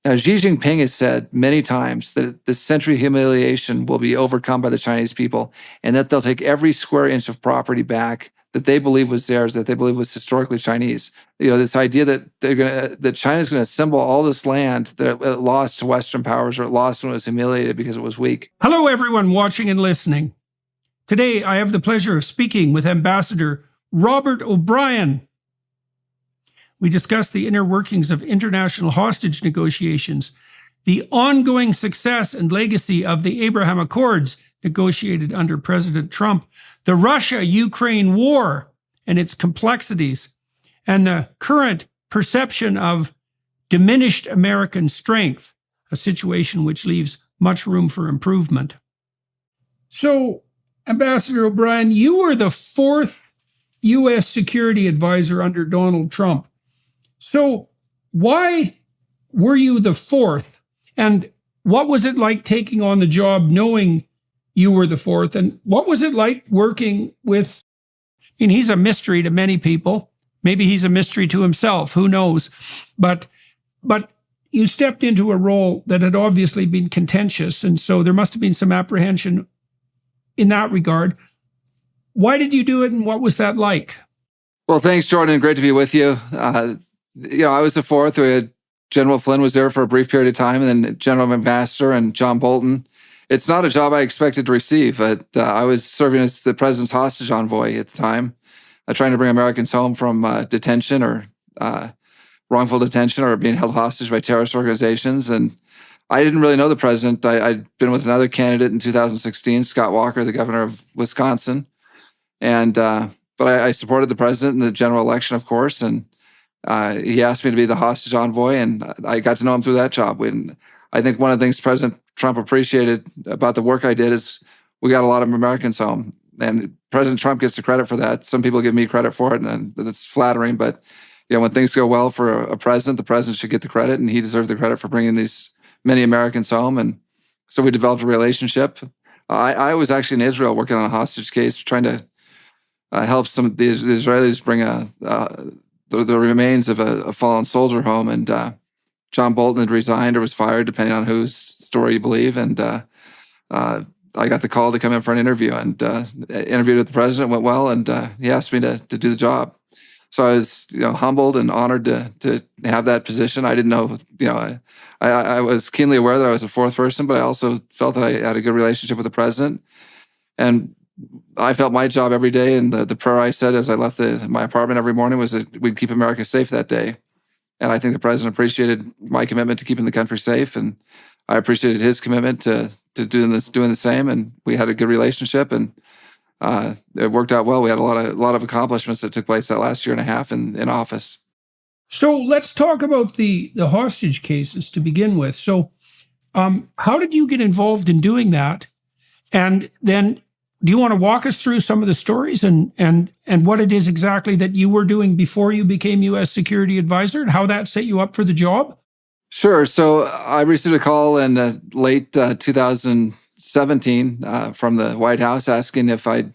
Now, Xi Jinping has said many times that the century humiliation will be overcome by the Chinese people and that they'll take every square inch of property back that they believe was theirs, that they believe was historically Chinese. This idea that China's going to assemble all this land that it lost to Western powers or it lost when it was humiliated because it was weak. Hello, everyone watching and listening. Today, I have the pleasure of speaking with Ambassador Robert O'Brien. We discuss the inner workings of international hostage negotiations, the ongoing success and legacy of the Abraham Accords negotiated under President Trump, the Russia-Ukraine war and its complexities, and the current perception of diminished American strength, a situation which leaves much room for improvement. So, Ambassador O'Brien, you were the fourth U.S. security advisor under Donald Trump. So why were you the fourth? And what was it like taking on the job knowing you were the fourth? And what was it like working with, he's a mystery to many people. Maybe he's a mystery to himself, who knows? But you stepped into a role that had obviously been contentious. And so there must have been some apprehension in that regard. Why did you do it? And what was that like? Well, thanks, Jordan. Great to be with you. I was the fourth. We had General Flynn was there for a brief period of time, and then General Ambassador and John Bolton. It's not a job I expected to receive, but I was serving as the president's hostage envoy at the time, trying to bring Americans home from detention or wrongful detention or being held hostage by terrorist organizations. And I didn't really know the president. I'd been with another candidate in 2016, Scott Walker, the governor of Wisconsin. And but I supported the president in the general election, of course, and he asked me to be the hostage envoy, and I got to know him through that job. I think one of the things President Trump appreciated about the work I did is we got a lot of Americans home, and President Trump gets the credit for that. Some people give me credit for it, and that's flattering, but when things go well for a president, the president should get the credit, and he deserved the credit for bringing these many Americans home. And so we developed a relationship. I was actually in Israel working on a hostage case, trying to help the Israelis bring the remains of a fallen soldier home. And John Bolton had resigned or was fired, depending on whose story you believe. And I got the call to come in for an interview, and interviewed with the president, went well, and he asked me to do the job. So I was humbled and honored to have that position. I didn't know, I was keenly aware that I was the fourth person, but I also felt that I had a good relationship with the president. And I felt my job every day, and the prayer I said as I left my apartment every morning was that we'd keep America safe that day. And I think the president appreciated my commitment to keeping the country safe, and I appreciated his commitment to doing the same. And we had a good relationship, and it worked out well. We had a lot of accomplishments that took place that last year and a half in office. So let's talk about the hostage cases to begin with. So how did you get involved in doing that? And then do you want to walk us through some of the stories and what it is exactly that you were doing before you became U.S. security advisor and how that set you up for the job? Sure. So I received a call in late 2017 from the White House asking if I'd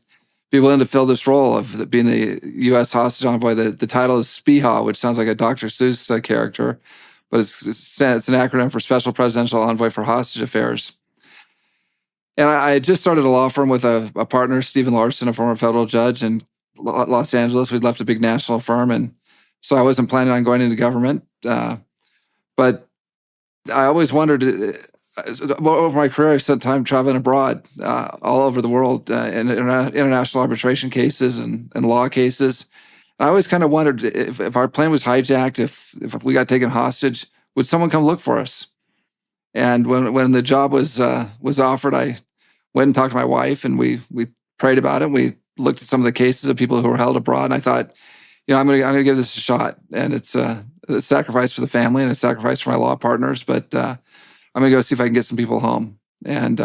be willing to fill this role of being the U.S. hostage envoy. The title is SPIHA, which sounds like a Dr. Seuss character, but it's an acronym for Special Presidential Envoy for Hostage Affairs. And I had just started a law firm with a partner, Stephen Larson, a former federal judge in Los Angeles. We'd left a big national firm, and so I wasn't planning on going into government. But I always wondered, over my career, I spent time traveling abroad, all over the world, in international arbitration cases and law cases. And I always kind of wondered if our plane was hijacked, if we got taken hostage, would someone come look for us? And when the job was offered, I went and talked to my wife, and we prayed about it. We looked at some of the cases of people who were held abroad, and I thought, I'm gonna give this a shot. And it's a sacrifice for the family and a sacrifice for my law partners, but I'm gonna go see if I can get some people home. And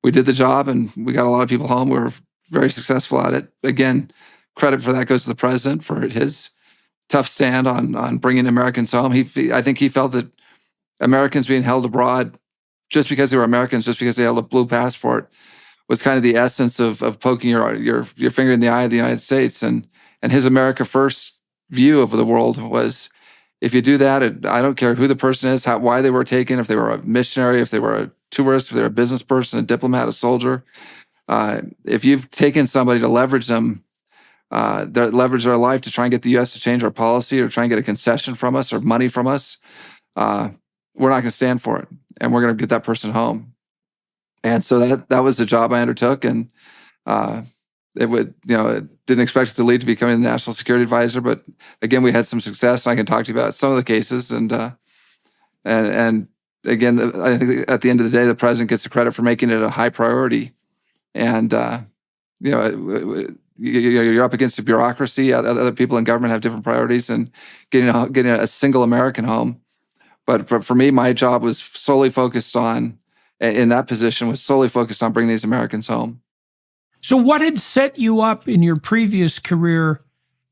we did the job, and we got a lot of people home. We were very successful at it. Again, credit for that goes to the president for his tough stand on bringing Americans home. I think he felt that Americans being held abroad just because they were Americans, just because they held a blue passport, was kind of the essence of poking your finger in the eye of the United States. And his America First view of the world was, If you do that, I don't care who the person is, why they were taken, if they were a missionary, if they were a tourist, if they're a business person, a diplomat, a soldier. If you've taken somebody to leverage them, leverage their life to try and get the U.S. to change our policy or try and get a concession from us or money from us, we're not going to stand for it, and we're going to get that person home. And so that was the job I undertook, and it didn't expect it to lead to becoming the national security advisor, but again, we had some success, and I can talk to you about some of the cases. And again, I think at the end of the day, the president gets the credit for making it a high priority. And you're up against a bureaucracy. Other people in government have different priorities, and getting a single American home. But for me, my job was solely focused on, in that position, was solely focused on bringing these Americans home. So what had set you up in your previous career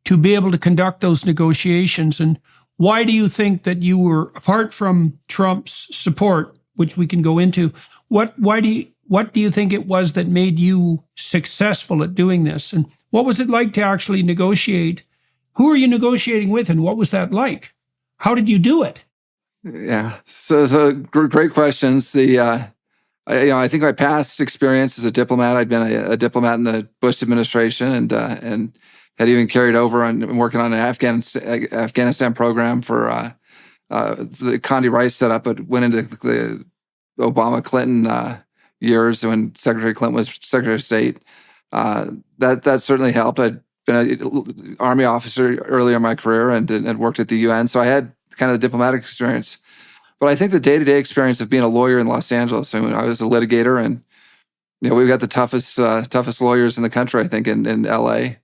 to be able to conduct those negotiations? And why do you think that you were, apart from Trump's support, which we can go into, what do you think it was that made you successful at doing this? And what was it like to actually negotiate? Who are you negotiating with, and what was that like? How did you do it? Yeah, so great questions. I think my past experience as a diplomat, I'd been a diplomat in the Bush administration, and had even carried over on working on an Afghanistan program for the Condi Rice setup, but went into the Obama-Clinton years when Secretary Clinton was Secretary of State. That certainly helped. I'd been an Army officer earlier in my career and worked at the UN, so I had kind of the diplomatic experience. But I think the day-to-day experience of being a lawyer in Los Angeles, I mean, I was a litigator, and we've got the toughest lawyers in the country, I think, in LA,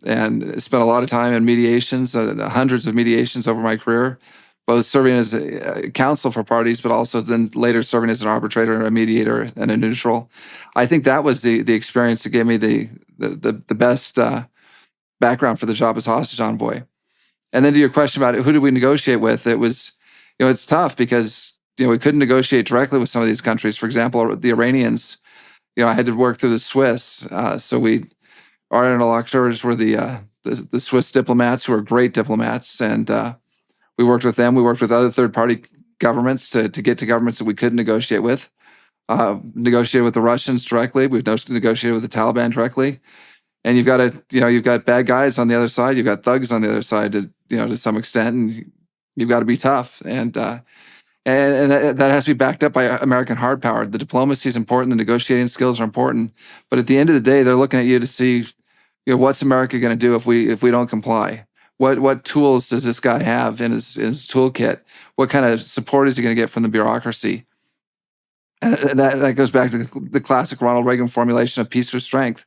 and spent a lot of time in mediations, hundreds of mediations over my career, both serving as a counsel for parties, but also then later serving as an arbitrator, a mediator, and a neutral. I think that was the experience that gave me the best background for the job as hostage envoy. And then to your question about who did we negotiate with, it was, it's tough because, we couldn't negotiate directly with some of these countries. For example, the Iranians, I had to work through the Swiss. So our interlocutors were the Swiss diplomats, who are great diplomats. And we worked with them. We worked with other third-party governments to get to governments that we couldn't negotiate with. Negotiated with the Russians directly. We negotiated with the Taliban directly. And you've got bad guys on the other side. You've got thugs on the other side to some extent, and you've got to be tough. And that has to be backed up by American hard power. The diplomacy is important. The negotiating skills are important. But at the end of the day, they're looking at you to see, what's America going to do if we don't comply? What tools does this guy have in his toolkit? What kind of support is he going to get from the bureaucracy? And that goes back to the classic Ronald Reagan formulation of peace through strength.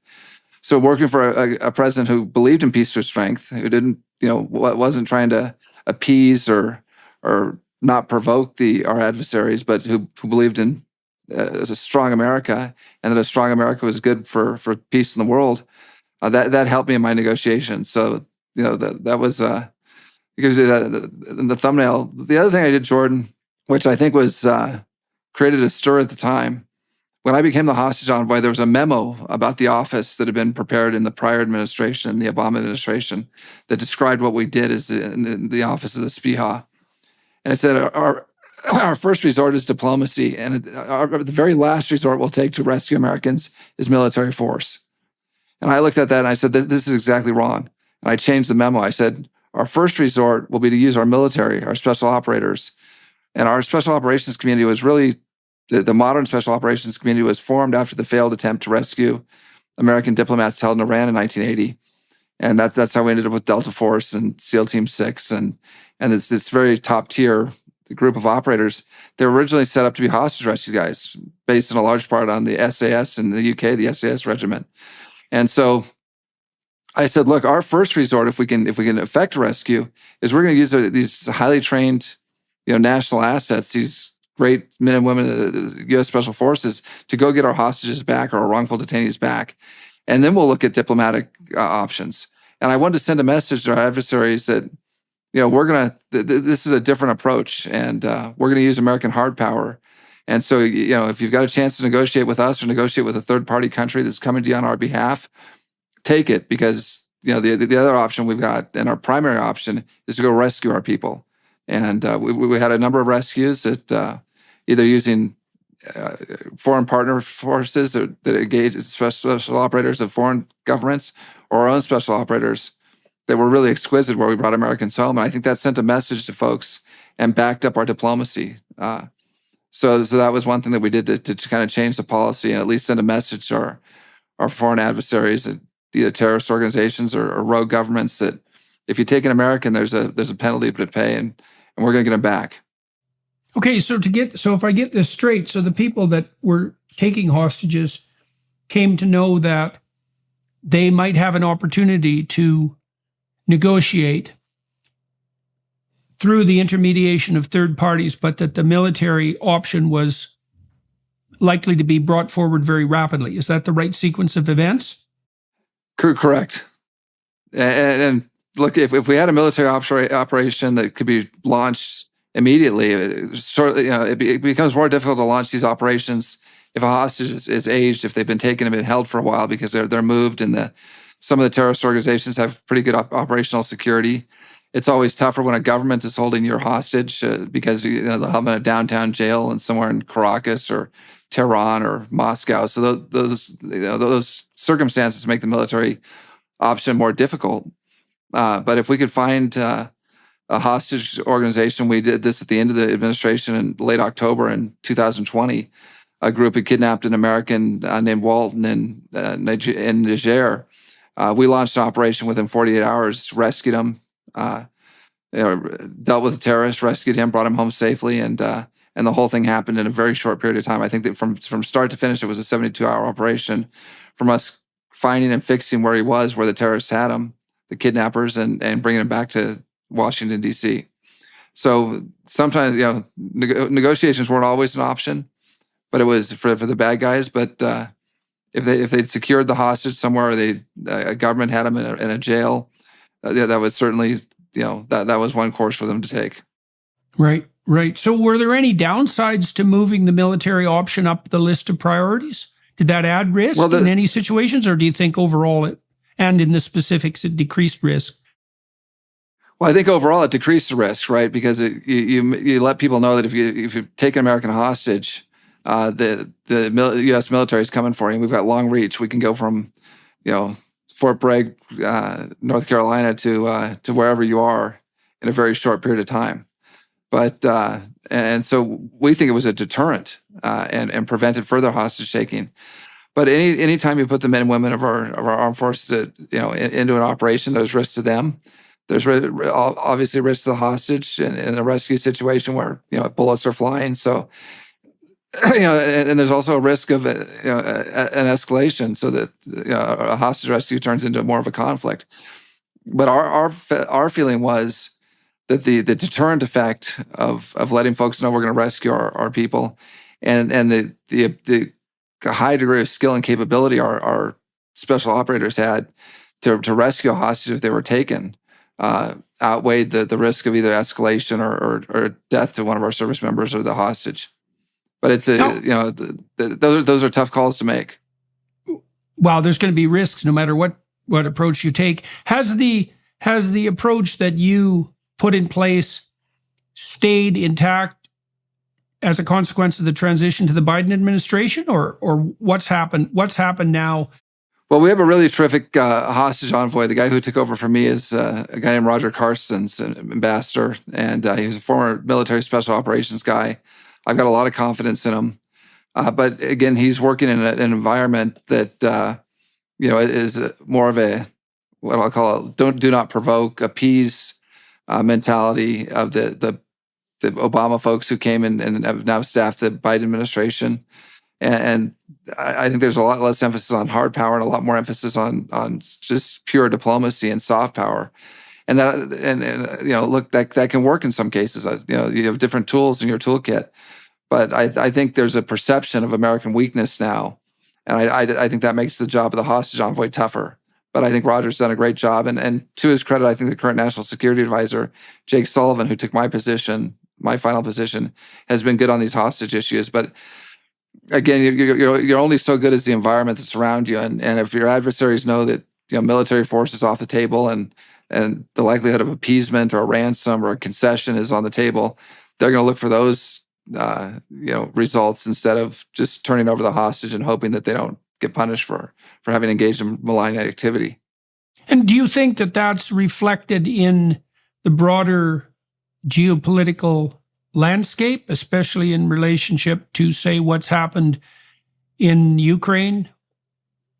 So working for a president who believed in peace through strength, who didn't, wasn't trying to appease or not provoke our adversaries, but who believed in a strong America, and that a strong America was good for peace in the world, that helped me in my negotiations. So that was because in the thumbnail. The other thing I did, Jordan, which I think was created a stir at the time. When I became the hostage envoy, there was a memo about the office that had been prepared in the prior administration, the Obama administration, that described what we did as the office of the SPIHA. And it said, our first resort is diplomacy, and the very last resort we'll take to rescue Americans is military force. And I looked at that and I said, this is exactly wrong. And I changed the memo. I said, our first resort will be to use our military, our special operators. And our special operations community was really, the modern special operations community was formed after the failed attempt to rescue American diplomats held in Iran in 1980. And that's how we ended up with Delta Force and SEAL Team 6. And it's this very top tier group of operators. They were originally set up to be hostage rescue guys, based in a large part on the SAS in the UK, the SAS regiment. And so I said, look, our first resort, if we can effect a rescue, is we're going to use these highly trained, national assets, these great men and women of the U.S. Special Forces, to go get our hostages back or our wrongful detainees back. And then we'll look at diplomatic options. And I wanted to send a message to our adversaries that, this is a different approach, and we're going to use American hard power. And so, if you've got a chance to negotiate with us or negotiate with a third-party country that's coming to you on our behalf, take it, because the other option we've got, and our primary option, is to go rescue our people. And we had a number of rescues that either using foreign partner forces that engage special operators of foreign governments, or our own special operators that were really exquisite, where we brought Americans home. And I think that sent a message to folks and backed up our diplomacy. So that was one thing that we did to kind of change the policy and at least send a message to our foreign adversaries, either terrorist organizations or rogue governments, that if you take an American, there's a penalty to pay, and we're going to get them back. Okay, so if I get this straight, so the people that were taking hostages came to know that they might have an opportunity to negotiate through the intermediation of third parties, but that the military option was likely to be brought forward very rapidly. Is that the right sequence of events? Correct. And look, if we had a military operation that could be launched immediately, it becomes more difficult to launch these operations if a hostage is aged, if they've been taken and been held for a while, because they're moved, and some of the terrorist organizations have pretty good operational security. It's always tougher when a government is holding your hostage because they'll have them in a downtown jail and somewhere in Caracas or Tehran or Moscow. So those circumstances make the military option more difficult. But if we could find a hostage organization, we did this at the end of the administration in late October in 2020. A group had kidnapped an American named Walton in Niger. We launched an operation within 48 hours, rescued him, dealt with the terrorist, rescued him, brought him home safely, and the whole thing happened in a very short period of time. I think that from start to finish, it was a 72-hour operation from us finding and fixing where he was, where the terrorists had him, the kidnappers, and bringing him back to Washington, D.C. So sometimes, negotiations weren't always an option, but it was for the bad guys. But if they'd secured the hostage somewhere, or a government had him in a jail, that was certainly, that was one course for them to take. Right. So were there any downsides to moving the military option up the list of priorities? Did that add risk in any situations, or do you think overall and in the specifics, it decreased risk? Well, I think overall it decreased the risk, right? Because you let people know that if you take an American hostage, the U.S. military is coming for you. We've got long reach. We can go from, Fort Bragg, North Carolina to wherever you are in a very short period of time. But and so we think it was a deterrent and prevented further hostage taking. But any time you put the men and women of our armed forces into an operation, there's risks to them. There's obviously risks to the hostage in a rescue situation where bullets are flying. So and there's also a risk of an escalation, so that a hostage rescue turns into more of a conflict. But our feeling was that the deterrent effect of letting folks know we're going to rescue our people, and the high degree of skill and capability our special operators had to rescue a hostage if they were taken outweighed the risk of either escalation or death to one of our service members or the hostage. But it's those are tough calls to make. Well, there's going to be risks no matter what approach you take. Has the approach that you put in place stayed intact as a consequence of the transition to the Biden administration, or what's happened? What's happened now? Well, we have a really terrific hostage envoy. The guy who took over from me is a guy named Roger Carson's an ambassador, and he's a former military special operations guy. I've got a lot of confidence in him. But again, he's working in an environment that, is more of a, what I'll call do not provoke, appease mentality of the Obama folks who came in and have now staffed the Biden administration. And I think there's a lot less emphasis on hard power and a lot more emphasis on just pure diplomacy and soft power. And look, that can work in some cases. You have different tools in your toolkit, but I think there's a perception of American weakness now, and I think that makes the job of the hostage envoy tougher. But I think Roger's done a great job, and to his credit, I think the current National Security Advisor, Jake Sullivan, who took my final position, has been good on these hostage issues. But again, you're only so good as the environment that's around you, and if your adversaries know that military forces off the table and the likelihood of appeasement or a ransom or a concession is on the table, they're going to look for those results instead of just turning over the hostage and hoping that they don't get punished for having engaged in malign activity. And do you think that that's reflected in the broader geopolitical landscape, especially in relationship to, say, what's happened in Ukraine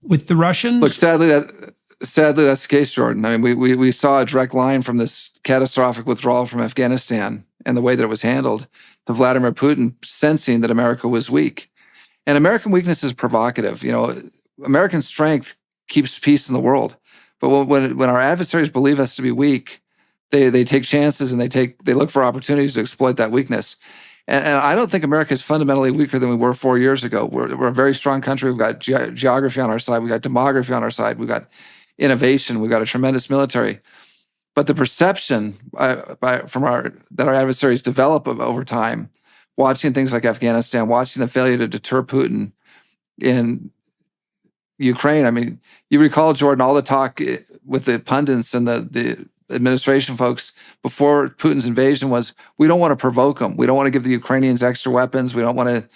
with the Russians? Look, sadly, that's the case, Jordan. I mean, we saw a direct line from this catastrophic withdrawal from Afghanistan and the way that it was handled to Vladimir Putin sensing that America was weak. And American weakness is provocative. American strength keeps peace in the world. But when our adversaries believe us to be weak, they take chances and they look for opportunities to exploit that weakness. And I don't think America is fundamentally weaker than we were 4 years ago. We're a very strong country. We've got geography on our side. We've got demography on our side. We've got innovation. We've got a tremendous military. But the perception that our adversaries develop over time, watching things like Afghanistan, watching the failure to deter Putin in Ukraine. I mean, you recall, Jordan, all the talk with the pundits and the administration folks before Putin's invasion was, we don't want to provoke them. We don't want to give the Ukrainians extra weapons. We don't want to,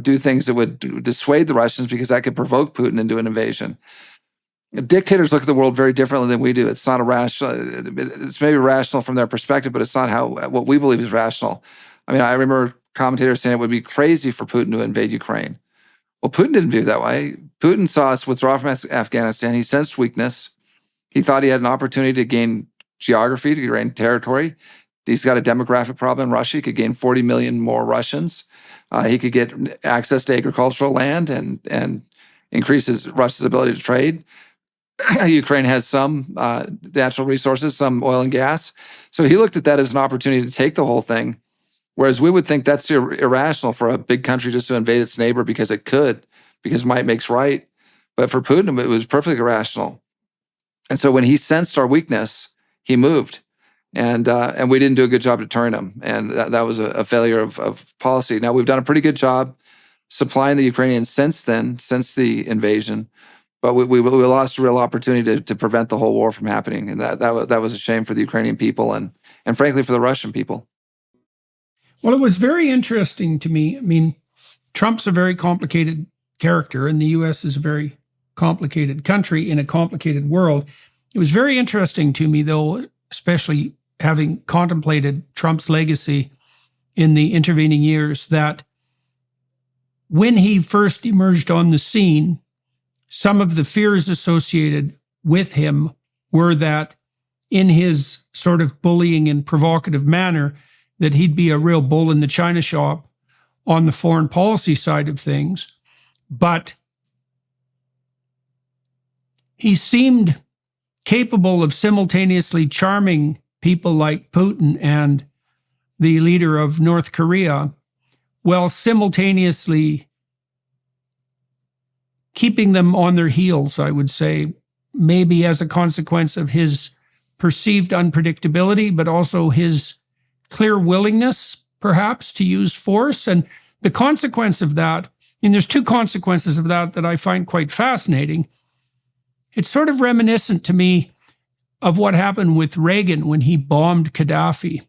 do things that would dissuade the Russians because that could provoke Putin into an invasion. Dictators look at the world very differently than we do. It's not it's maybe rational from their perspective, but it's not what we believe is rational. I mean, I remember commentators saying it would be crazy for Putin to invade Ukraine. Well, Putin didn't view it that way. Putin saw us withdraw from Afghanistan. He sensed weakness. He thought he had an opportunity to gain geography, to gain territory. He's got a demographic problem in Russia. He could gain 40 million more Russians. He could get access to agricultural land and increase Russia's ability to trade. Ukraine has some natural resources, some oil and gas. So he looked at that as an opportunity to take the whole thing, whereas we would think that's irrational for a big country just to invade its neighbor because it could, because might makes right. But for Putin, it was perfectly irrational. And so when he sensed our weakness, he moved. And we didn't do a good job deterring him. And that was a failure of policy. Now, we've done a pretty good job supplying the Ukrainians since the invasion. But we lost a real opportunity to prevent the whole war from happening. And that was a shame for the Ukrainian people and frankly, for the Russian people. Well, it was very interesting to me. I mean, Trump's a very complicated character, and the U.S. is a very complicated country in a complicated world. It was very interesting to me, though, especially having contemplated Trump's legacy in the intervening years, that when he first emerged on the scene, some of the fears associated with him were that in his sort of bullying and provocative manner, that he'd be a real bull in the china shop on the foreign policy side of things. But he seemed capable of simultaneously charming people like Putin and the leader of North Korea, while simultaneously keeping them on their heels, I would say, maybe as a consequence of his perceived unpredictability, but also his clear willingness, perhaps, to use force. And the consequence of that, and there's two consequences of that I find quite fascinating. It's sort of reminiscent to me of what happened with Reagan when he bombed Gaddafi.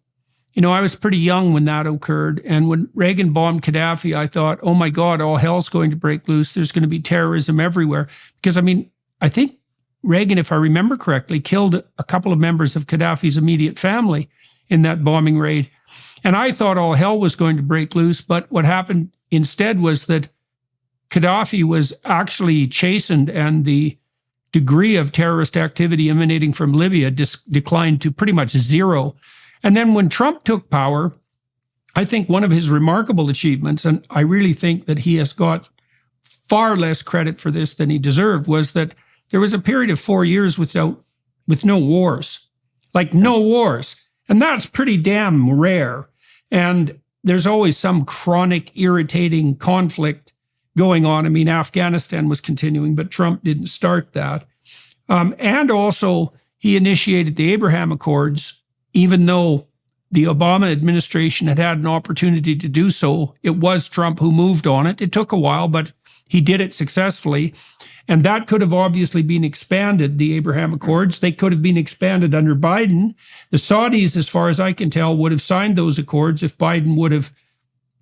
I was pretty young when that occurred. And when Reagan bombed Gaddafi, I thought, oh my God, all hell's going to break loose. There's going to be terrorism everywhere. Because, I think Reagan, if I remember correctly, killed a couple of members of Gaddafi's immediate family in that bombing raid. And I thought all hell was going to break loose. But what happened instead was that Gaddafi was actually chastened, and the degree of terrorist activity emanating from Libya declined to pretty much zero. And then when Trump took power, I think one of his remarkable achievements, and I really think that he has got far less credit for this than he deserved, was that there was a period of 4 years with no wars, no wars. And that's pretty damn rare. And there's always some chronic, irritating conflict going on. Afghanistan was continuing, but Trump didn't start that. And also, he initiated the Abraham Accords, even though the Obama administration had had an opportunity to do so. It was Trump who moved on it. It took a while, but he did it successfully. And that could have obviously been expanded, the Abraham Accords. They could have been expanded under Biden. The Saudis, as far as I can tell, would have signed those accords if Biden would have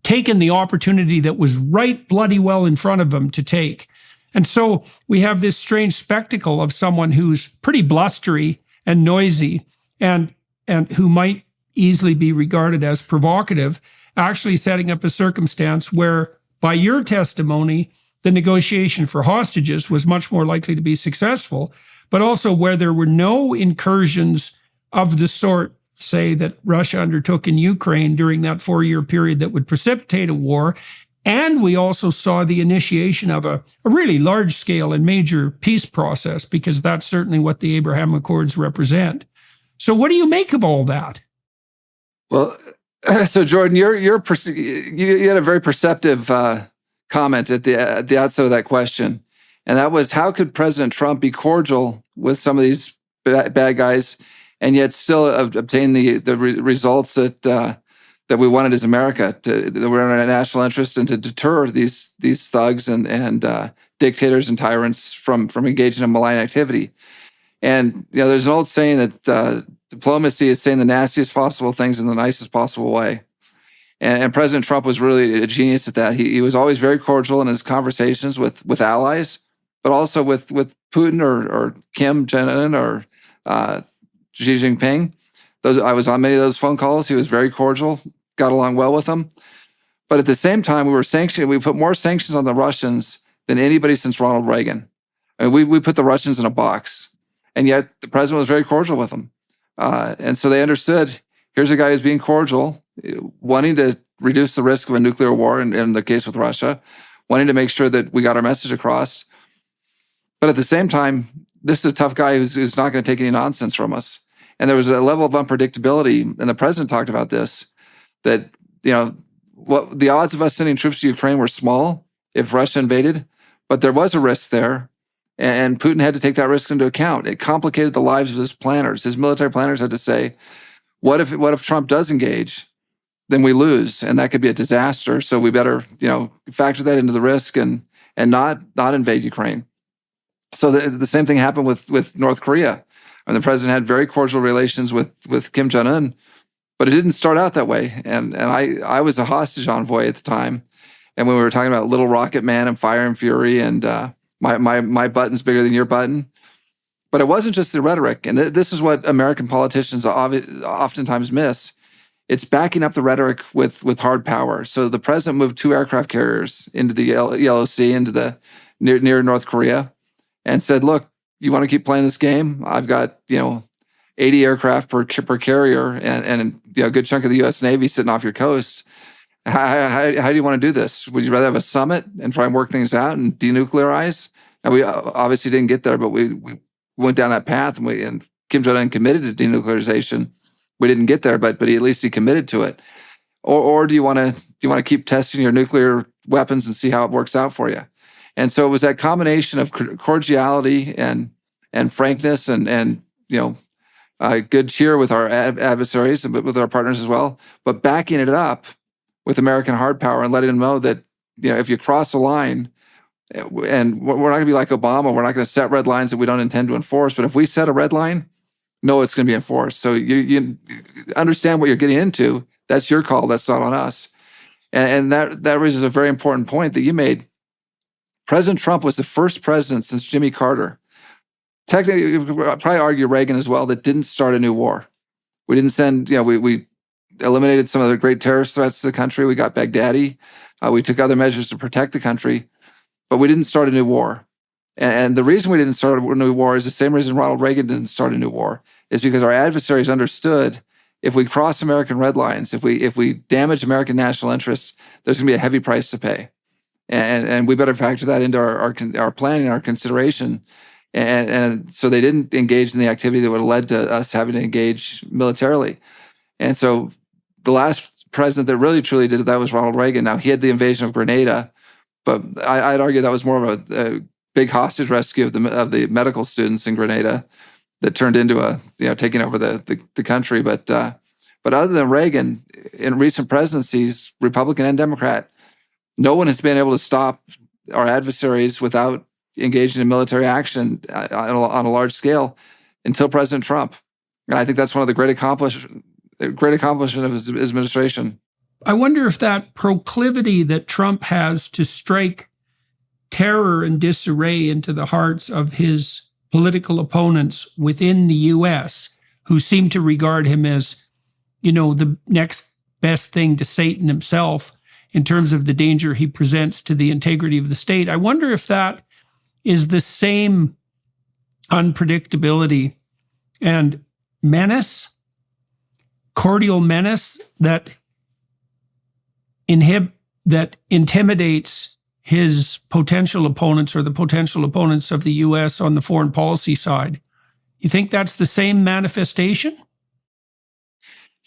taken the opportunity that was right bloody well in front of him to take. And so we have this strange spectacle of someone who's pretty blustery and noisy and who might easily be regarded as provocative, actually setting up a circumstance where, by your testimony, the negotiation for hostages was much more likely to be successful, but also where there were no incursions of the sort, say, that Russia undertook in Ukraine during that 4-year period that would precipitate a war. And we also saw the initiation of a really large-scale and major peace process, because that's certainly what the Abraham Accords represent. So what do you make of all that? Well, so Jordan, you had a very perceptive comment at the outset of that question, and that was, how could President Trump be cordial with some of these bad guys and yet still obtain the results that we wanted as America, that were in our national interest, and to deter these thugs and dictators and tyrants from engaging in malign activity. And there's an old saying that diplomacy is saying the nastiest possible things in the nicest possible way. And President Trump was really a genius at that. He was always very cordial in his conversations with allies, but also with Putin or Kim Jong-un or Xi Jinping. I was on many of those phone calls. He was very cordial, got along well with them. But at the same time, we put more sanctions on the Russians than anybody since Ronald Reagan. I mean, we put the Russians in a box, and yet the president was very cordial with them. And so they understood, here's a guy who's being cordial, wanting to reduce the risk of a nuclear war, in the case with Russia, wanting to make sure that we got our message across. But at the same time, this is a tough guy who's not going to take any nonsense from us. And there was a level of unpredictability, and the president talked about this, that, what the odds of us sending troops to Ukraine were small if Russia invaded, but there was a risk there, and Putin had to take that risk into account. It complicated the lives of his planners. His military planners had to say, what if Trump does engage? Then we lose, and that could be a disaster. So we better, factor that into the risk and not invade Ukraine. So the same thing happened with North Korea. I mean, the president had very cordial relations with Kim Jong-un, but it didn't start out that way. And I was a hostage envoy at the time, and when we were talking about Little Rocket Man and Fire and Fury and my button's bigger than your button. But it wasn't just the rhetoric, and this is what American politicians oftentimes miss. It's backing up the rhetoric with hard power. So the president moved 2 aircraft carriers into the Yellow Sea, into the near North Korea, and said, "Look, you want to keep playing this game? I've got 80 aircraft per carrier, and a good chunk of the U.S. Navy sitting off your coast. How do you want to do this? Would you rather have a summit and try and work things out and denuclearize?" And we obviously didn't get there, but we went down that path, and Kim Jong-un committed to denuclearization. We didn't get there, but at least he committed to it. Or do you want to keep testing your nuclear weapons and see how it works out for you? And so it was that combination of cordiality and frankness and good cheer with our adversaries, but with our partners as well, but backing it up with American hard power and letting them know that if you cross a line, and we're not going to be like Obama, we're not going to set red lines that we don't intend to enforce. But if we set a red line, no, it's going to be enforced. So you understand what you're getting into. That's your call. That's not on us. And that raises a very important point that you made. President Trump was the first president since Jimmy Carter. Technically, you could probably argue Reagan as well, that didn't start a new war. We didn't send, we eliminated some of the great terrorist threats to the country. We got Baghdadi. We took other measures to protect the country, but we didn't start a new war. And the reason we didn't start a new war is the same reason Ronald Reagan didn't start a new war, is because our adversaries understood if we cross American red lines, if we damage American national interests, there's going to be a heavy price to pay. And we better factor that into our planning, our consideration. And so they didn't engage in the activity that would have led to us having to engage militarily. And so the last president that really truly did that was Ronald Reagan. Now, he had the invasion of Grenada, but I'd argue that was more of a big hostage rescue of the medical students in Grenada that turned into taking over the country. But But other than Reagan, in recent presidencies, Republican and Democrat, no one has been able to stop our adversaries without engaging in military action on a large scale until President Trump. And I think that's one of the great accomplishment of his administration. I wonder if that proclivity that Trump has to strike terror and disarray into the hearts of his political opponents within the U.S., who seem to regard him as, the next best thing to Satan himself in terms of the danger he presents to the integrity of the state. I wonder if that is the same unpredictability and menace, cordial menace that intimidates his potential opponents or the potential opponents of the U.S. on the foreign policy side. You think that's the same manifestation?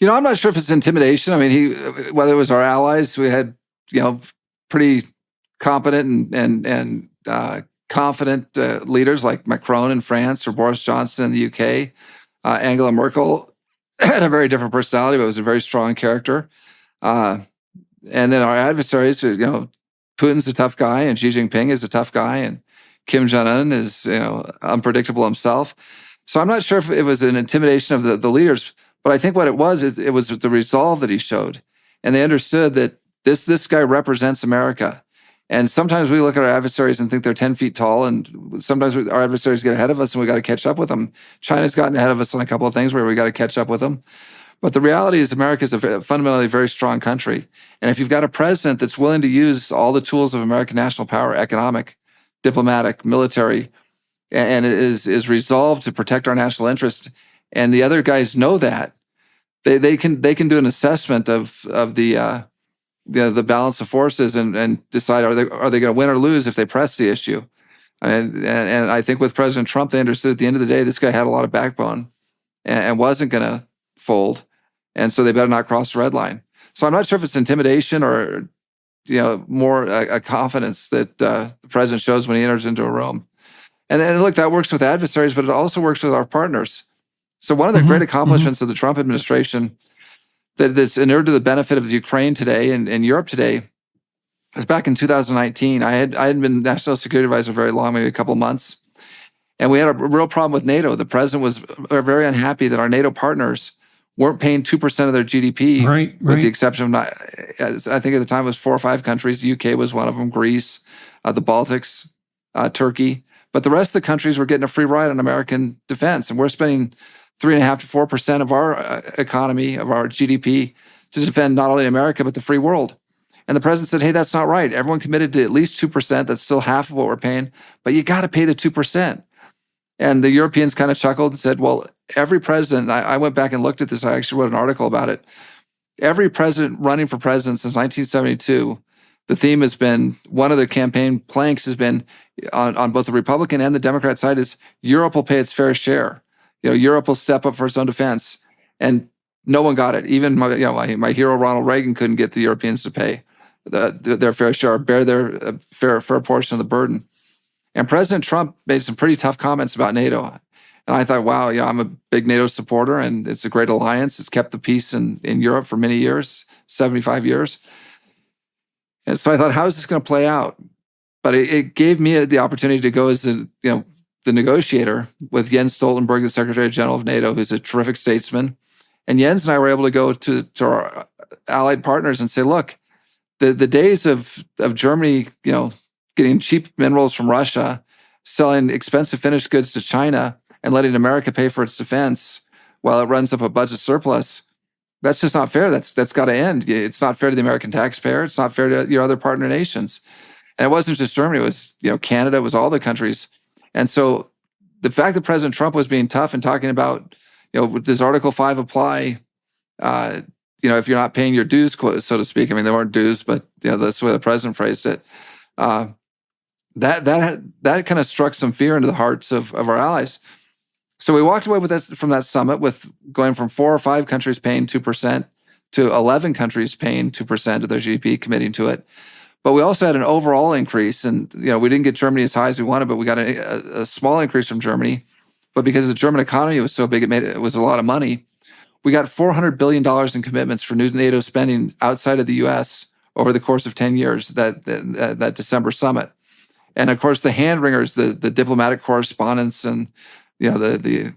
I'm not sure if it's intimidation. I mean, whether it was our allies, we had, pretty competent and confident leaders like Macron in France or Boris Johnson in the UK. Angela Merkel had a very different personality, but was a very strong character. And then our adversaries, Putin's a tough guy, and Xi Jinping is a tough guy, and Kim Jong-un is, unpredictable himself. So I'm not sure if it was an intimidation of the leaders, but I think what it was is it was the resolve that he showed. And they understood that this guy represents America. And sometimes we look at our adversaries and think they're 10 feet tall, and sometimes our adversaries get ahead of us and we got to catch up with them. China's gotten ahead of us on a couple of things where we got to catch up with them. But the reality is America is a fundamentally very strong country. And if you've got a president that's willing to use all the tools of American national power, economic, diplomatic, military, and is resolved to protect our national interest, and the other guys know that, they can do an assessment of the balance of forces and decide are they going to win or lose if they press the issue. And I think with President Trump, they understood at the end of the day this guy had a lot of backbone and wasn't going to fold, and so they better not cross the red line. So I'm not sure if it's intimidation or more a confidence that the president shows when he enters into a room. And look, that works with adversaries, but it also works with our partners. So one of the great accomplishments of the Trump administration that's inured to the benefit of Ukraine today and Europe today is back in 2019. I hadn't been National Security Advisor very long, maybe a couple of months. And we had a real problem with NATO. The president was very unhappy that our NATO partners weren't paying 2% of their GDP, with the exception of, I think at the time it was 4 or 5 countries. The UK was one of them, Greece, the Baltics, Turkey. But the rest of the countries were getting a free ride on American defense. And we're spending 3.5% to 4% of our economy, of our GDP, to defend not only America, but the free world. And the president said, hey, that's not right. Everyone committed to at least 2%. That's still half of what we're paying. But you got to pay the 2%. And the Europeans kind of chuckled and said, well, every president, I went back and looked at this. I actually wrote an article about it. Every president running for president since 1972, the theme has been, one of the campaign planks has been on both the Republican and the Democrat side is Europe will pay its fair share. Europe will step up for its own defense. And no one got it. Even my hero Ronald Reagan couldn't get the Europeans to pay their fair share, bear their fair portion of the burden. And President Trump made some pretty tough comments about NATO. And I thought, wow, I'm a big NATO supporter, and it's a great alliance. It's kept the peace in Europe for many years, 75 years. And so I thought, how is this going to play out? But it gave me the opportunity to go as the negotiator with Jens Stoltenberg, the Secretary General of NATO, who's a terrific statesman. And Jens and I were able to go to our allied partners and say, look, the days of Germany, getting cheap minerals from Russia, selling expensive finished goods to China, and letting America pay for its defense while it runs up a budget surplus, that's just not fair. That's got to end. It's not fair to the American taxpayer. It's not fair to your other partner nations. And it wasn't just Germany. It was Canada. It was all the countries. And so the fact that President Trump was being tough and talking about, does Article 5 apply? If you're not paying your dues, so to speak. I mean, they weren't dues, but that's the way the president phrased it. That kind of struck some fear into the hearts of our allies. So we walked away from that summit with going from 4 or 5 countries paying 2% to 11 countries paying 2% of their GDP, committing to it. But we also had an overall increase, and we didn't get Germany as high as we wanted, but we got a small increase from Germany. But because the German economy was so big, it was a lot of money. We got $400 billion in commitments for new NATO spending outside of the U.S. over the course of 10 years, that December summit. And of course, the hand wringers, the diplomatic correspondents, and the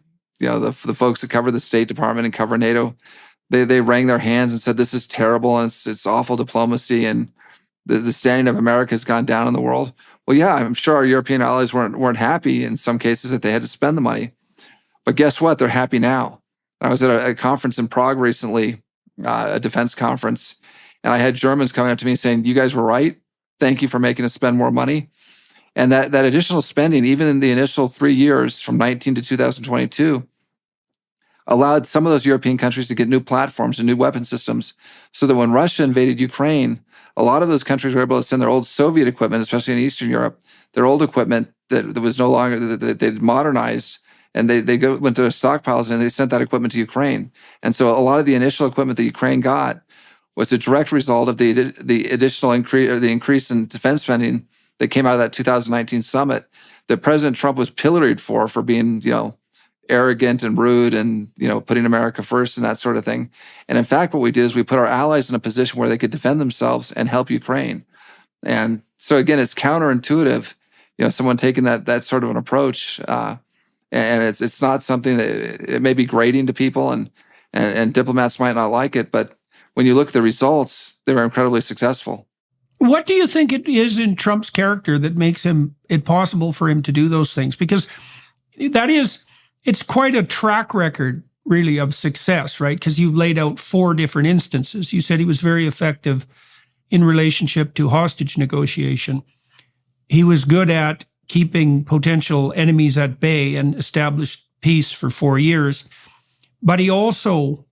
folks that cover the State Department and cover NATO, they wrung their hands and said, this is terrible, and it's awful diplomacy, and the standing of America has gone down in the world. Well, yeah, I'm sure our European allies weren't happy in some cases that they had to spend the money. But guess what? They're happy now. I was at a conference in Prague recently, a defense conference, and I had Germans coming up to me saying, you guys were right. Thank you for making us spend more money. And that additional spending, even in the initial 3 years from 19 to 2022, allowed some of those European countries to get new platforms and new weapon systems, so that when Russia invaded Ukraine, a lot of those countries were able to send their old Soviet equipment, especially in Eastern Europe, their old equipment that was no longer, that they'd modernized, and they went to their stockpiles and they sent that equipment to Ukraine. And so a lot of the initial equipment that Ukraine got was a direct result of the additional increase, or the increase in defense spending that came out of that 2019 summit that President Trump was pilloried for being, arrogant and rude and, putting America first and that sort of thing. And in fact, what we did is we put our allies in a position where they could defend themselves and help Ukraine. And so again, it's counterintuitive, someone taking that sort of an approach. And it's not something that, it may be grating to people, and diplomats might not like it, but when you look at the results, they were incredibly successful. What do you think it is in Trump's character that makes it possible for him to do those things? Because it's quite a track record, really, of success, right? Because you've laid out 4 different instances. You said he was very effective in relationship to hostage negotiation. He was good at keeping potential enemies at bay and established peace for 4 years. But he also,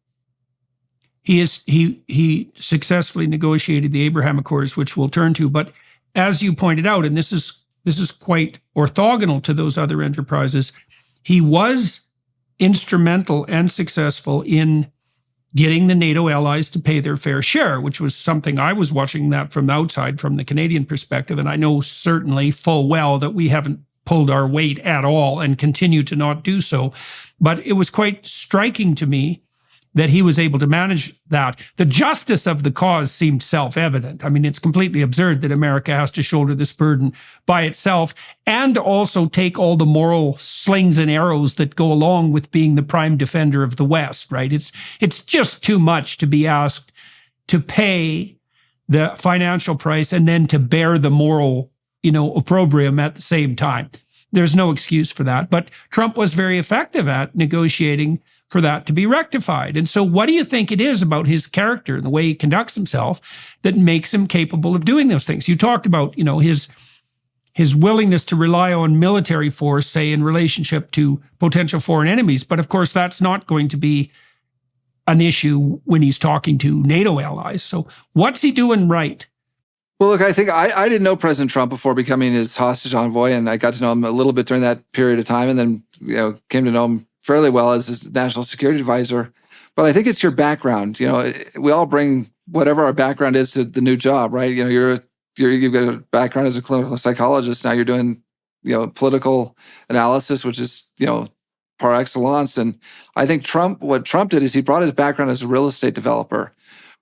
he successfully negotiated the Abraham Accords, which we'll turn to. But as you pointed out, and this is quite orthogonal to those other enterprises, he was instrumental and successful in getting the NATO allies to pay their fair share, which was something I was watching that from the outside, from the Canadian perspective. And I know certainly full well that we haven't pulled our weight at all and continue to not do so. But it was quite striking to me that he was able to manage that. The justice of the cause seemed self-evident. I mean, it's completely absurd that America has to shoulder this burden by itself and also take all the moral slings and arrows that go along with being the prime defender of the West, right? It's just too much to be asked to pay the financial price and then to bear the moral, opprobrium at the same time. There's no excuse for that. But Trump was very effective at negotiating for that to be rectified. And so what do you think it is about his character, the way he conducts himself, that makes him capable of doing those things? You talked about, his willingness to rely on military force, say, in relationship to potential foreign enemies. But of course, that's not going to be an issue when he's talking to NATO allies. So what's he doing right? Well, look, I think I didn't know President Trump before becoming his hostage envoy, and I got to know him a little bit during that period of time, and then came to know him fairly well as his national security advisor. But I think it's your background. We all bring whatever our background is to the new job, right? You've got a background as a clinical psychologist. Now you're doing, political analysis, which is, par excellence. And I think what Trump did is he brought his background as a real estate developer,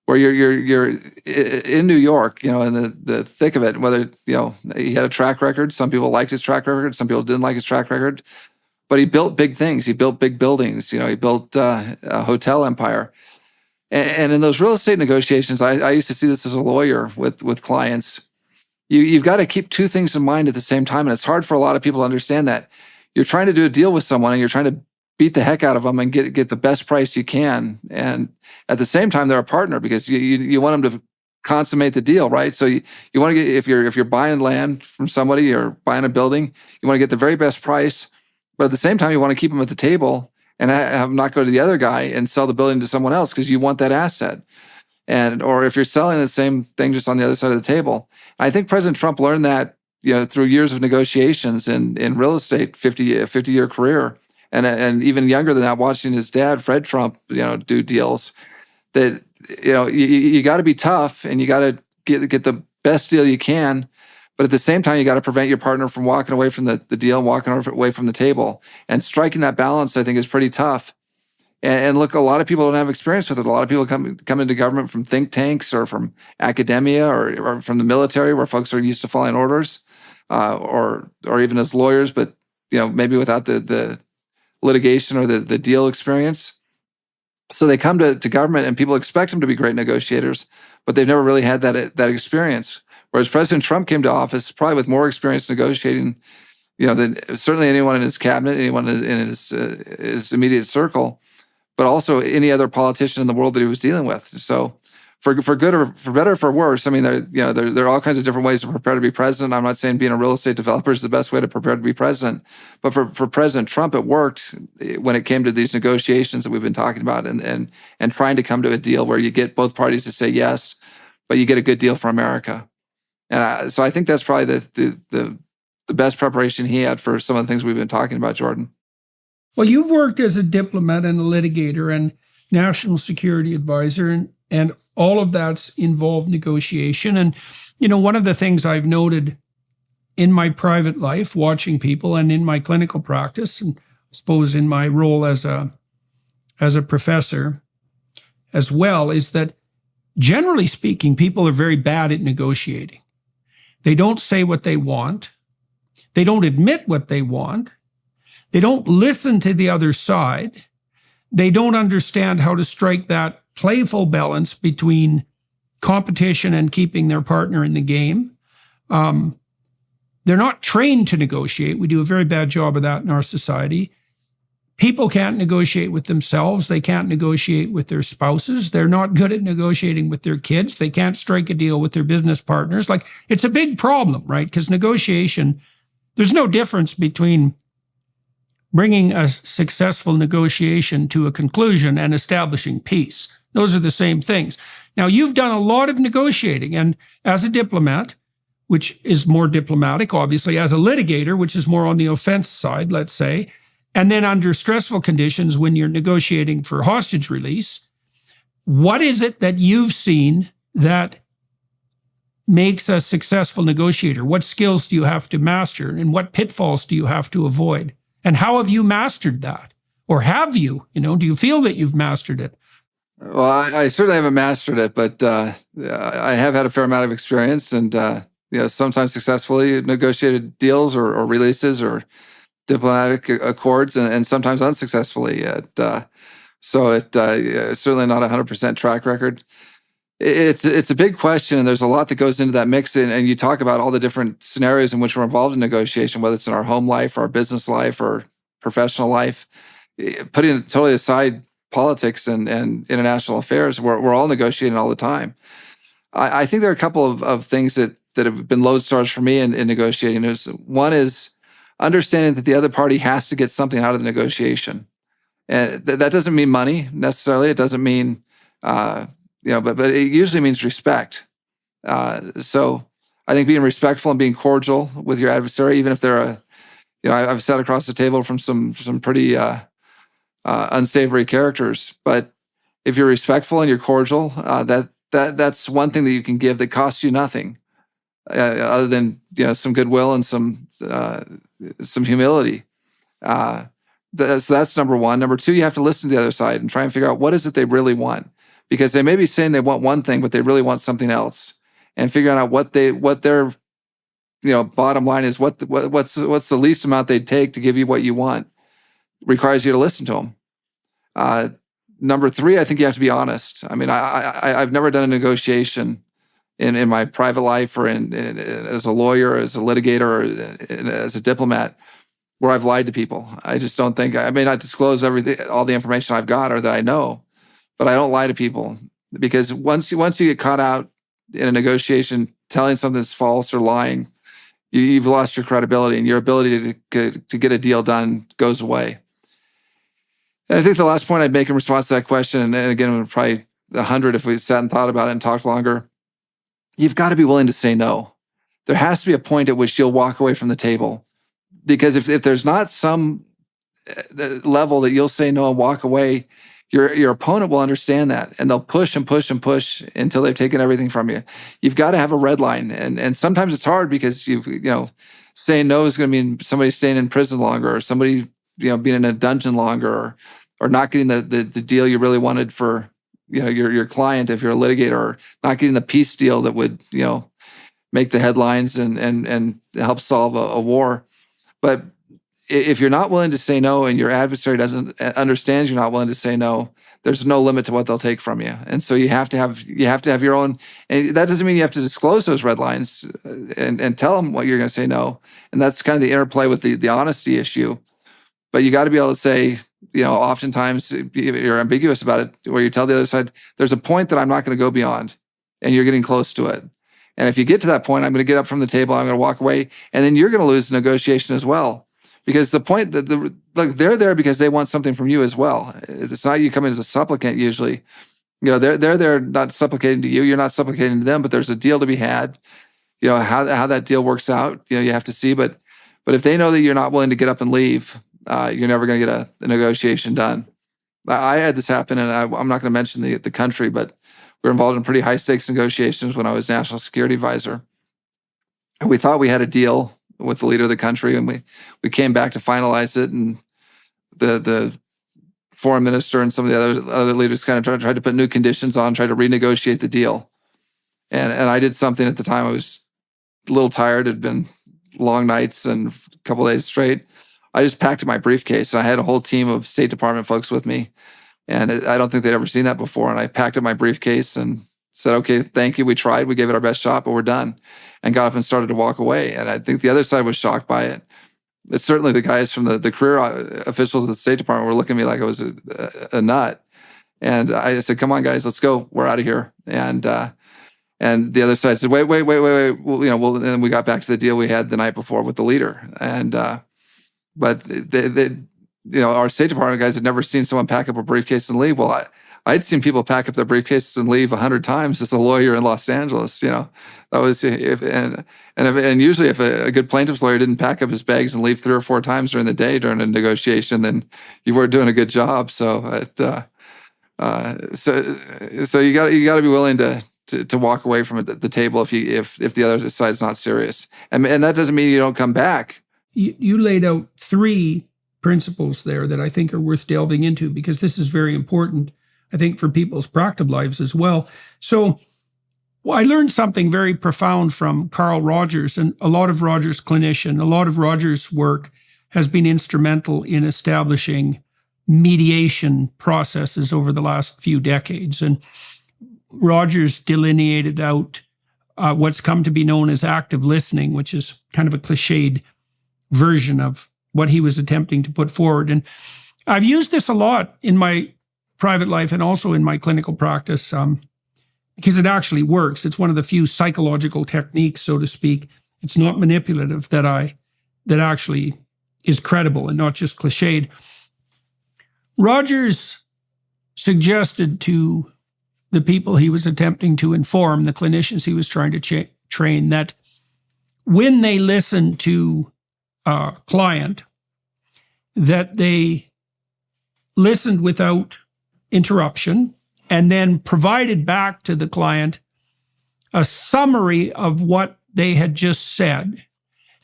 where you're in New York, in the thick of it. Whether he had a track record, some people liked his track record, some people didn't like his track record. But he built big things. He built big buildings. He built a hotel empire. And in those real estate negotiations, I used to see this as a lawyer with clients. You've got to keep 2 things in mind at the same time. And it's hard for a lot of people to understand that. You're trying to do a deal with someone and you're trying to beat the heck out of them and get the best price you can. And at the same time, they're a partner because you want them to consummate the deal, right? So you want to get, if you're buying land from somebody or buying a building, you want to get the very best price. But at the same time, you want to keep them at the table and have them not go to the other guy and sell the building to someone else because you want that asset. Or if you're selling the same thing just on the other side of the table. I think President Trump learned that through years of negotiations in real estate, 50-year career, and even younger than that, watching his dad, Fred Trump, do deals. That you got to be tough and you got to get the best deal you can. But at the same time, you got to prevent your partner from walking away from the deal and walking away from the table. And striking that balance, I think, is pretty tough. And look, a lot of people don't have experience with it. A lot of people come into government from think tanks or from academia or from the military, where folks are used to following orders, or even as lawyers, but maybe without the litigation or the deal experience. So they come to government, and people expect them to be great negotiators, but they've never really had that experience. Whereas President Trump came to office probably with more experience negotiating, than certainly anyone in his cabinet, anyone in his immediate circle, but also any other politician in the world that he was dealing with. So for good or for better or for worse, I mean, there are all kinds of different ways to prepare to be president. I'm not saying being a real estate developer is the best way to prepare to be president, but for President Trump, it worked when it came to these negotiations that we've been talking about, and trying to come to a deal where you get both parties to say yes, but you get a good deal for America. And so I think that's probably the best preparation he had for some of the things we've been talking about, Jordan. Well, you've worked as a diplomat and a litigator and national security advisor, and all of that's involved negotiation. And, one of the things I've noted in my private life, watching people, and in my clinical practice, and I suppose in my role as a professor as well, is that generally speaking, people are very bad at negotiating. They don't say what they want. They don't admit what they want. They don't listen to the other side. They don't understand how to strike that playful balance between competition and keeping their partner in the game. They're not trained to negotiate. We do a very bad job of that in our society. People can't negotiate with themselves. They can't negotiate with their spouses. They're not good at negotiating with their kids. They can't strike a deal with their business partners. Like, it's a big problem, right? Because negotiation, there's no difference between bringing a successful negotiation to a conclusion and establishing peace. Those are the same things. Now, you've done a lot of negotiating, and as a diplomat, which is more diplomatic, obviously, as a litigator, which is more on the offense side, let's say, and then under stressful conditions when you're negotiating for hostage release, what is it that you've seen that makes a successful negotiator? What skills do you have to master, and what pitfalls do you have to avoid? And how have you mastered that? Or have you? Do you feel that you've mastered it? Well, I certainly haven't mastered it, but I have had a fair amount of experience, and sometimes successfully negotiated deals or releases or diplomatic accords, and sometimes unsuccessfully. So it's certainly not a 100% track record. It's a big question, and there's a lot that goes into that mix. And you talk about all the different scenarios in which we're involved in negotiation, whether it's in our home life, or our business life, or professional life. Putting totally aside politics and international affairs, we're all negotiating all the time. I think there are a couple of things that have been lodestars for me in negotiating. One is understanding that the other party has to get something out of the negotiation. And that doesn't mean money necessarily. It doesn't mean but it usually means respect. So I think being respectful and being cordial with your adversary, even if they're I've sat across the table from some pretty unsavory characters, but if you're respectful and you're cordial, that's one thing that you can give that costs you nothing, other than some goodwill and some humility. So that's number one. Number two, you have to listen to the other side and try and figure out what is it they really want. Because they may be saying they want one thing, but they really want something else, and figuring out what their bottom line is, what's the least amount they'd take to give you what you want, requires you to listen to them. Number three, I think you have to be honest. I mean, I've never done a negotiation in my private life or as a lawyer, as a litigator, or as a diplomat where I've lied to people. I just don't think I may not disclose all the information I've got or that I know. But I don't lie to people, because once you get caught out in a negotiation telling something that's false or lying, you've lost your credibility, and your ability to get a deal done goes away. And I think the last point I'd make in response to that question, and again, probably 100 if we sat and thought about it and talked longer, you've got to be willing to say no. There has to be a point at which you'll walk away from the table, because if there's not some level that you'll say no and walk away, your opponent will understand that, and they'll push and push and push until they've taken everything from you. You've got to have a red line, and sometimes it's hard because saying no is going to mean somebody staying in prison longer, or somebody being in a dungeon longer, or not getting the deal you really wanted for, your client if you're a litigator, or not getting the peace deal that would, make the headlines and help solve a war. But if you're not willing to say no and your adversary understands you're not willing to say no, there's no limit to what they'll take from you. And so you have to have your own, and that doesn't mean you have to disclose those red lines and tell them what you're going to say no. And that's kind of the interplay with the honesty issue. But you got to be able to say, oftentimes you're ambiguous about it, where you tell the other side, there's a point that I'm not going to go beyond, and you're getting close to it. And if you get to that point, I'm going to get up from the table, I'm going to walk away, and then you're going to lose the negotiation as well. Because the point that they're there because they want something from you as well. It's not you come in as a supplicant usually. They're there not supplicating to you. You're not supplicating to them, but there's a deal to be had. How that deal works out, you have to see. But if they know that you're not willing to get up and leave, you're never going to get a negotiation done. I had this happen, and I'm not going to mention the country, but we were involved in pretty high stakes negotiations when I was National Security Advisor. And we thought we had a deal with the leader of the country, and we came back to finalize it, and the foreign minister and some of the other leaders kind of tried to put new conditions on, tried to renegotiate the deal. And I did something at the time. I was a little tired. It had been long nights and a couple of days straight. I just packed up my briefcase, and I had a whole team of State Department folks with me. And I don't think they'd ever seen that before. And I packed up my briefcase and said, okay, thank you. We tried. We gave it our best shot, but we're done. And got up and started to walk away. And I think the other side was shocked by it. It's certainly the guys from the career officials of the State Department were looking at me like I was a nut. And I said, come on, guys, let's go. We're out of here. And the other side said, wait. Well, and then we got back to the deal we had the night before with the leader. And but they our State Department guys had never seen someone pack up a briefcase and leave. Well, I'd seen people pack up their briefcases and leave 100 times as a lawyer in Los Angeles. That was and usually if a good plaintiff's lawyer didn't pack up his bags and leave 3 or 4 times during the day during a negotiation, then you weren't doing a good job. So so you got to be willing to walk away from the table if the other side's not serious, and that doesn't mean you don't come back. You laid out 3 principles there that I think are worth delving into, because this is very important, I think, for people's practical lives as well. So I learned something very profound from Carl Rogers, and a lot of Rogers' clinician, a lot of Rogers' work has been instrumental in establishing mediation processes over the last few decades. And Rogers delineated out what's come to be known as active listening, which is kind of a cliched version of what he was attempting to put forward. And I've used this a lot in my private life and also in my clinical practice because it actually works. It's one of the few psychological techniques, so to speak. It's not manipulative that actually is credible and not just cliched. Rogers suggested to the people he was attempting to inform, the clinicians he was trying to train, that when they listen to a client, that they listened without interruption and then provided back to the client a summary of what they had just said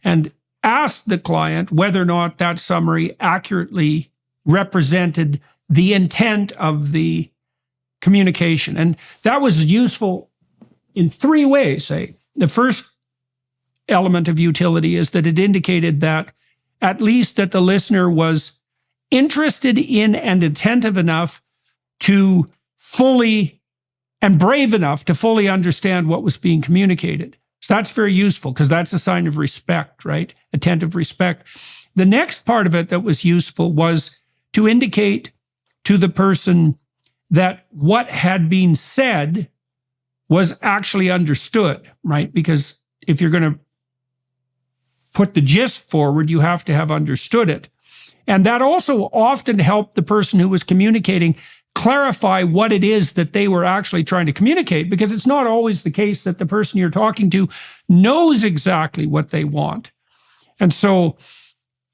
and asked the client whether or not that summary accurately represented the intent of the communication. And that was useful in 3 ways. The first element of utility is that it indicated that at least that the listener was interested in and attentive enough to fully and brave enough to fully understand what was being communicated. So that's very useful because that's a sign of respect, right? Attentive respect. The next part of it that was useful was to indicate to the person that what had been said was actually understood, right? Because if you're going to put the gist forward, you have to have understood it. And that also often helped the person who was communicating clarify what it is that they were actually trying to communicate, because it's not always the case that the person you're talking to knows exactly what they want. And so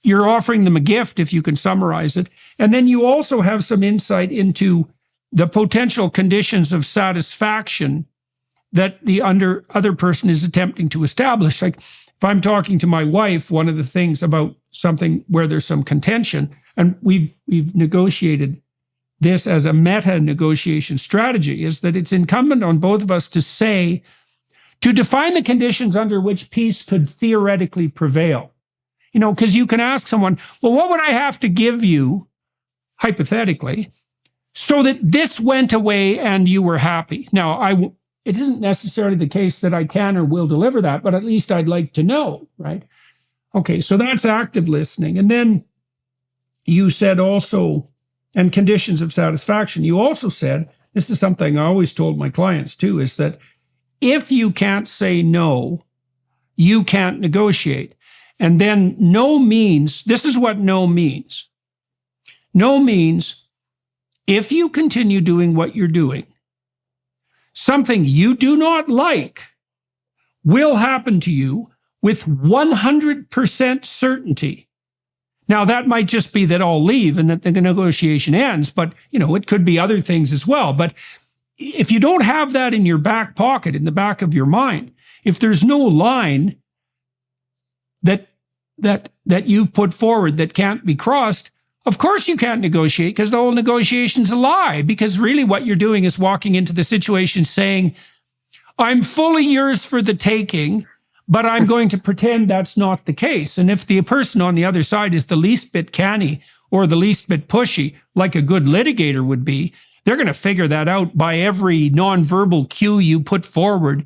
you're offering them a gift if you can summarize it. And then you also have some insight into the potential conditions of satisfaction that the other person is attempting to establish. Like if I'm talking to my wife, one of the things about something where there's some contention, and we've negotiated this as a meta negotiation strategy, is that it's incumbent on both of us to define the conditions under which peace could theoretically prevail. Because you can ask someone, well, what would I have to give you, hypothetically, so that this went away and you were happy? Now, it isn't necessarily the case that I can or will deliver that, but at least I'd like to know, right? Okay, so that's active listening. And then you said also, and conditions of satisfaction. You also said, this is something I always told my clients too, is that if you can't say no, you can't negotiate. And then no means, this is what no means. No means if you continue doing what you're doing, something you do not like will happen to you with 100% certainty. Now, that might just be that I'll leave and that the negotiation ends, but it could be other things as well. But if you don't have that in your back pocket, in the back of your mind, if there's no line that you've put forward that can't be crossed, of course you can't negotiate, because the whole negotiation's a lie. Because really what you're doing is walking into the situation saying, I'm fully yours for the taking, but I'm going to pretend that's not the case. And if the person on the other side is the least bit canny or the least bit pushy, like a good litigator would be, they're going to figure that out by every nonverbal cue you put forward,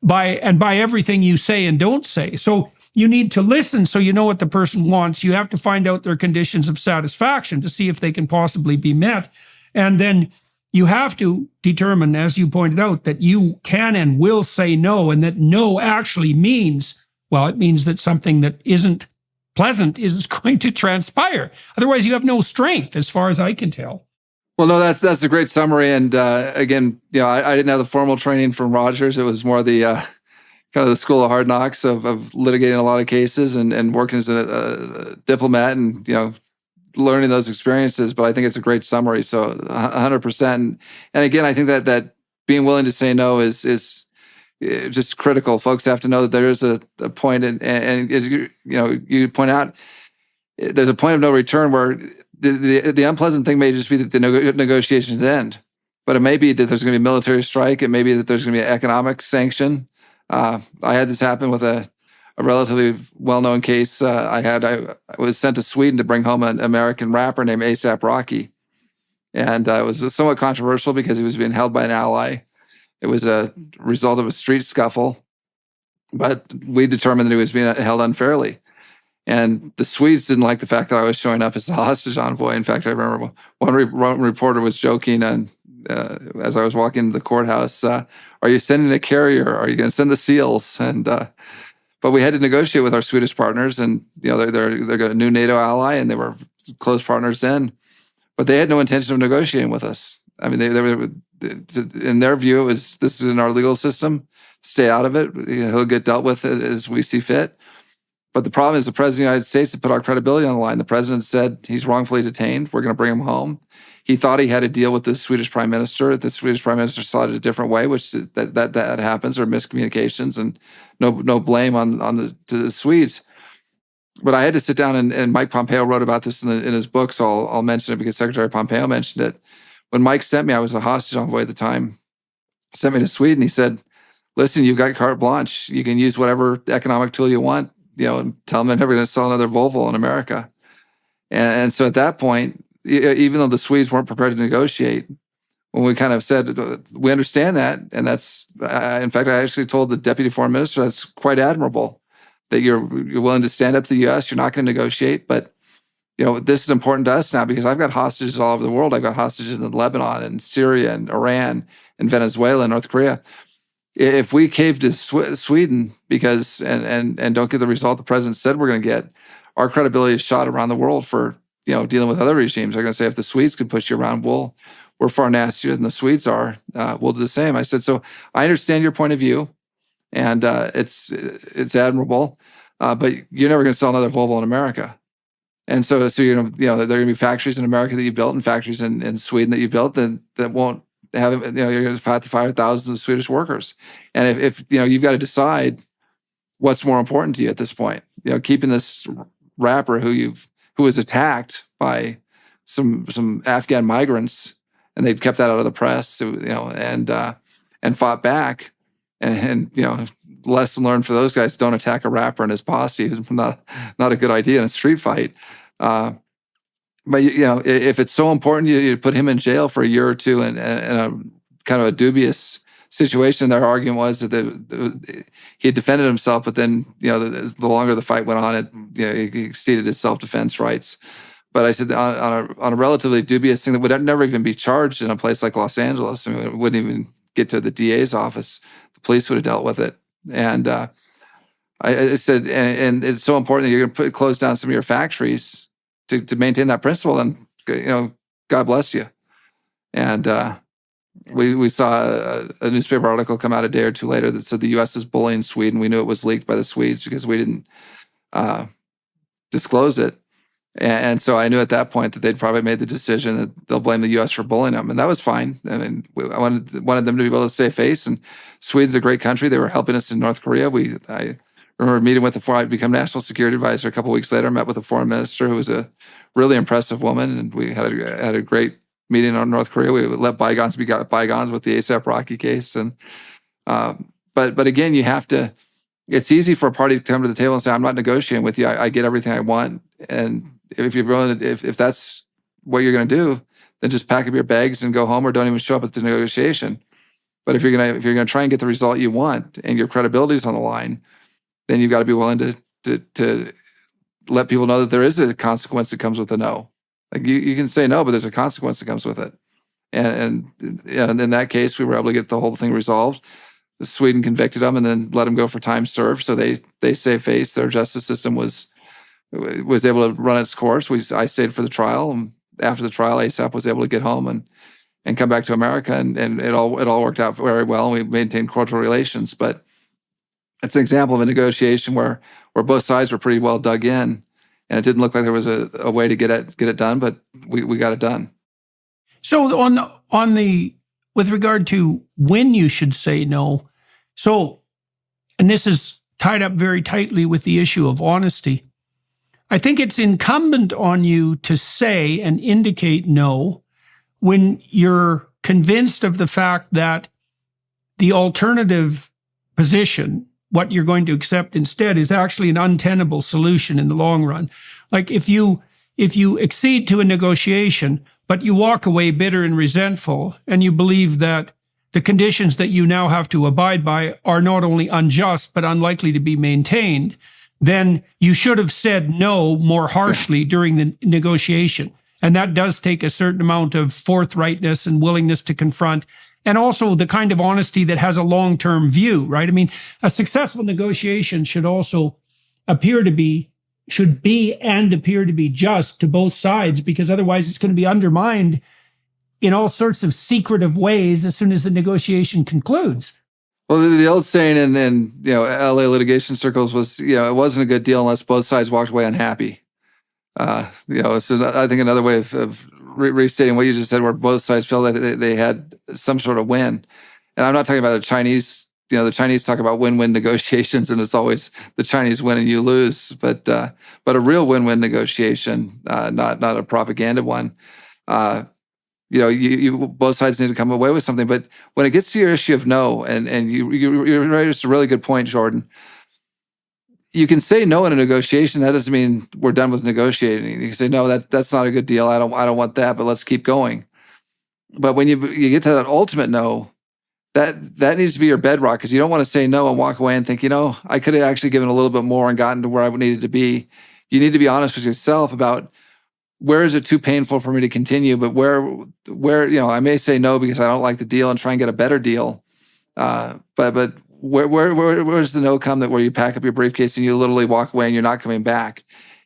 by everything you say and don't say. So you need to listen so you know what the person wants. You have to find out their conditions of satisfaction to see if they can possibly be met. And then you have to determine, as you pointed out, that you can and will say no, and that no actually means, well, it means that something that isn't pleasant is going to transpire. Otherwise, you have no strength, as far as I can tell. Well, no, that's a great summary. And again, I didn't have the formal training from Rogers. It was more the kind of the school of hard knocks of litigating a lot of cases and working as a diplomat and learning those experiences. But I think it's a great summary. So 100%. And again, I think that being willing to say no is just critical. Folks have to know that there is a point, and as you point out, there's a point of no return where the unpleasant thing may just be that the negotiations end, but it may be that there's going to be a military strike. It may be that there's going to be an economic sanction. I had this happen with a relatively well-known case. I was sent to Sweden to bring home an American rapper named A$AP Rocky. And it was somewhat controversial because he was being held by an ally. It was a result of a street scuffle, but we determined that he was being held unfairly. And the Swedes didn't like the fact that I was showing up as a hostage envoy. In fact, I remember one reporter was joking as I was walking into the courthouse, are you sending a carrier? Are you going to send the SEALs? And but we had to negotiate with our Swedish partners, and they're a new NATO ally, and they were close partners then. But they had no intention of negotiating with us. I mean, they were, in their view, this is in our legal system. Stay out of it. He'll get dealt with as we see fit. But the problem is the President of the United States had put our credibility on the line. The President said he's wrongfully detained. We're going to bring him home. He thought he had a deal with the Swedish Prime Minister. The Swedish Prime Minister saw it a different way, which that happens, or miscommunications, and no blame to the Swedes. But I had to sit down, and Mike Pompeo wrote about this in his book, so I'll mention it because Secretary Pompeo mentioned it. When Mike sent me, I was a hostage envoy at the time, sent me to Sweden. He said, listen, you've got carte blanche. You can use whatever economic tool you want, and tell them they're never going to sell another Volvo in America. And so at that point, even though the Swedes weren't prepared to negotiate, when we kind of said, we understand that, and that's, in fact, I actually told the Deputy Foreign Minister, that's quite admirable, that you're willing to stand up to the U.S., you're not going to negotiate, but this is important to us now because I've got hostages all over the world. I've got hostages in Lebanon and Syria and Iran and Venezuela and North Korea. If we cave to Sweden because and don't get the result the president said we're going to get, our credibility is shot around the world for dealing with other regimes. They're going to say if the Swedes can push you around, we're far nastier than the Swedes are. We'll do the same. I said, so I understand your point of view, and it's admirable, but you're never going to sell another Volvo in America. And so there are going to be factories in America that you built and factories in Sweden that you built that won't have, you're going to have to fire thousands of Swedish workers. And if you've got to decide what's more important to you at this point, keeping this rapper who was attacked by some Afghan migrants, and they'd kept that out of the press, and fought back. And lesson learned for those guys: don't attack a rapper and his posse. It's not a good idea in a street fight. But if it's so important, you put him in jail for a year or two in a kind of a dubious situation. Their argument was that he had defended himself, but then the longer the fight went on, he exceeded his self-defense rights. But I said on a relatively dubious thing that would never even be charged in a place like Los Angeles. I mean, it wouldn't even get to the DA's office. The police would have dealt with it. And I said, and it's so important that you're going to close down some of your factories to maintain that principle, then God bless you. And we saw a newspaper article come out a day or two later that said the U.S. is bullying Sweden. We knew it was leaked by the Swedes because we didn't disclose it. And so I knew at that point that they'd probably made the decision that they'll blame the U.S. for bullying them. And that was fine. I mean, I wanted them to be able to save face. And Sweden's a great country. They were helping us in North Korea. I remember meeting with I'd become national security advisor a couple of weeks later. I met with the foreign minister, who was a really impressive woman. And we had a great meeting on North Korea. We let bygones be bygones with the ASAP Rocky case. And but again, you have to. It's easy for a party to come to the table and say, "I'm not negotiating with you. I get everything I want." And if that's what you're going to do, then just pack up your bags and go home, or don't even show up at the negotiation. But if you're gonna try and get the result you want, and your credibility is on the line, then you've got to be willing to let people know that there is a consequence that comes with a no. Like you can say no, but there's a consequence that comes with it. And in that case, we were able to get the whole thing resolved. Sweden convicted them and then let them go for time served. So they saved face. Their justice system was able to run its course. I stayed for the trial, and after the trial, ASAP was able to get home and come back to America, and it all worked out very well. And we maintained cordial relations. But it's an example of a negotiation where both sides were pretty well dug in, and it didn't look like there was a way to get it done, but we got it done. So with regard to when you should say no, and this is tied up very tightly with the issue of honesty, I think it's incumbent on you to say and indicate no when you're convinced of the fact that the alternative position, what you're going to accept instead, is actually an untenable solution in the long run. Like if you accede to a negotiation, but you walk away bitter and resentful, and you believe that the conditions that you now have to abide by are not only unjust, but unlikely to be maintained, then you should have said no more harshly during the negotiation. And that does take a certain amount of forthrightness and willingness to confront, and also the kind of honesty that has a long-term view, right? I mean, a successful negotiation should appear to be just to both sides, because otherwise it's going to be undermined in all sorts of secretive ways as soon as the negotiation concludes. Well, the old saying in LA litigation circles was, it wasn't a good deal unless both sides walked away unhappy. So I think another way of restating what you just said, where both sides felt that they had some sort of win. And I'm not talking about the Chinese talk about win-win negotiations, and it's always the Chinese win and you lose. But a real win-win negotiation, not a propaganda one. You both sides need to come away with something. But when it gets to your issue of no, and you raised a really good point, Jordan. You can say no in a negotiation. That doesn't mean we're done with negotiating. You can say, no, that's not a good deal. I don't want that, but let's keep going. But when you get to that ultimate no, that needs to be your bedrock, because you don't want to say no and walk away and think, I could have actually given a little bit more and gotten to where I needed to be. You need to be honest with yourself about where is it too painful for me to continue, but where I may say no because I don't like the deal and try and get a better deal. But where's the no come where you pack up your briefcase and you literally walk away and you're not coming back?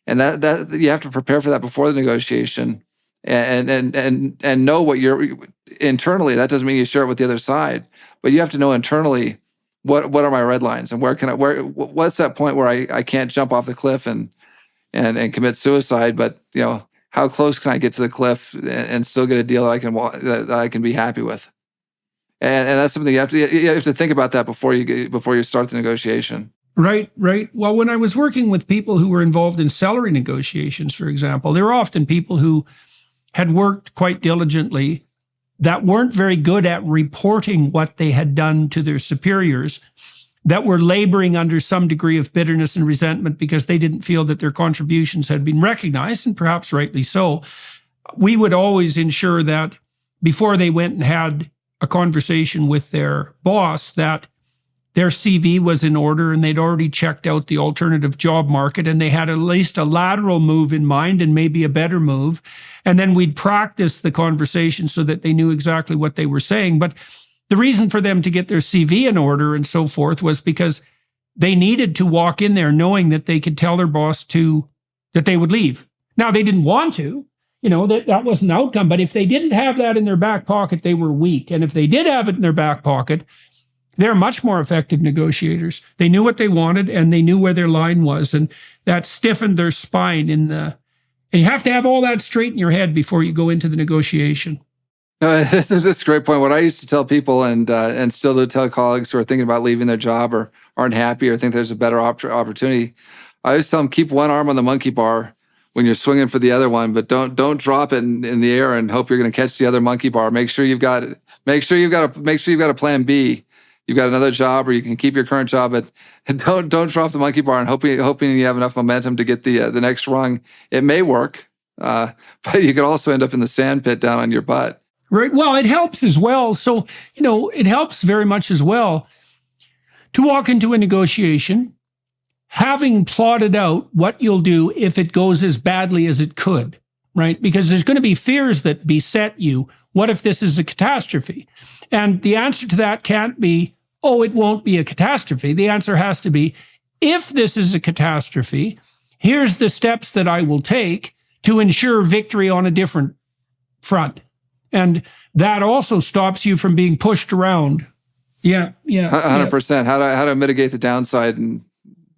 And that you have to prepare for that before the negotiation, and know what you're internally. That doesn't mean you share it with the other side, but you have to know internally what are my red lines, and what's that point where I can't jump off the cliff and commit suicide, but how close can I get to the cliff and still get a deal that I can be happy with? And that's something you have to think about that before you start the negotiation. Right. Well, when I was working with people who were involved in salary negotiations, for example, there were often people who had worked quite diligently that weren't very good at reporting what they had done to their superiors, that were laboring under some degree of bitterness and resentment because they didn't feel that their contributions had been recognized, and perhaps rightly so, we would always ensure that before they went and had a conversation with their boss, that their CV was in order and they'd already checked out the alternative job market and they had at least a lateral move in mind and maybe a better move. And then we'd practice the conversation so that they knew exactly what they were saying. But the reason for them to get their CV in order and so forth was because they needed to walk in there knowing that they could tell their boss that they would leave. Now, they didn't want to, that was an outcome. But if they didn't have that in their back pocket, they were weak. And if they did have it in their back pocket, they're much more effective negotiators. They knew what they wanted and they knew where their line was. And that stiffened their spine and you have to have all that straight in your head before you go into the negotiation. No, this is a great point. What I used to tell people and still do tell colleagues who are thinking about leaving their job or aren't happy or think there's a better opportunity, I always tell them, keep one arm on the monkey bar when you're swinging for the other one, but don't drop it in the air and hope you're going to catch the other monkey bar. Make sure you've got a plan B. You've got another job, or you can keep your current job, but don't drop the monkey bar and hoping you have enough momentum to get the next rung. It may work, but you could also end up in the sand pit down on your butt. Right. Well, it helps as well. So, it helps very much as well to walk into a negotiation having plotted out what you'll do if it goes as badly as it could, right? Because there's going to be fears that beset you. What if this is a catastrophe? And the answer to that can't be, oh, it won't be a catastrophe. The answer has to be, if this is a catastrophe, here's the steps that I will take to ensure victory on a different front. And that also stops you from being pushed around. Yeah. 100%. How to mitigate the downside and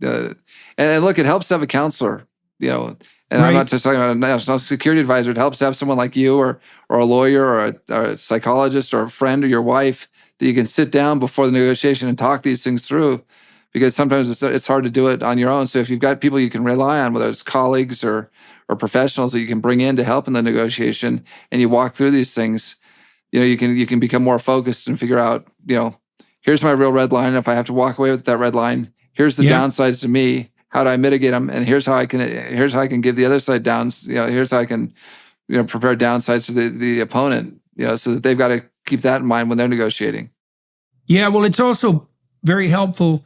look, it helps to have a counselor, and right. I'm not just talking about a national security advisor. It helps to have someone like you or a lawyer or a psychologist or a friend or your wife that you can sit down before the negotiation and talk these things through, because sometimes it's hard to do it on your own. So if you've got people you can rely on, whether it's colleagues or professionals that you can bring in to help in the negotiation, and you walk through these things, you can become more focused and figure out, here's my real red line. If I have to walk away with that red line, here's the downsides to me. How do I mitigate them? And here's how I can give the other side downs. Here's how I can, prepare downsides for the opponent. So that they've got to keep that in mind when they're negotiating. Yeah, well, it's also very helpful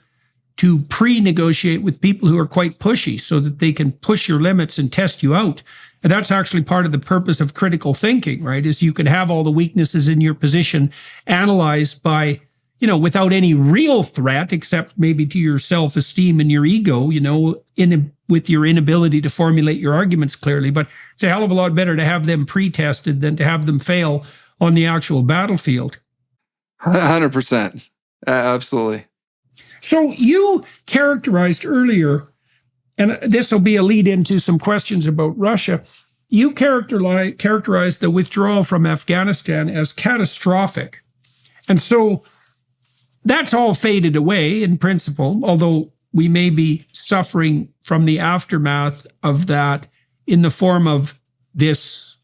to pre-negotiate with people who are quite pushy so that they can push your limits and test you out. And that's actually part of the purpose of critical thinking, right? Is you can have all the weaknesses in your position analyzed by, without any real threat, except maybe to your self-esteem and your ego, with your inability to formulate your arguments clearly. But it's a hell of a lot better to have them pre-tested than to have them fail on the actual battlefield. 100%. Absolutely. So you characterized earlier, and this will be a lead into some questions about Russia, you characterized the withdrawal from Afghanistan as catastrophic. And so that's all faded away in principle, although we may be suffering from the aftermath of that in the form of this,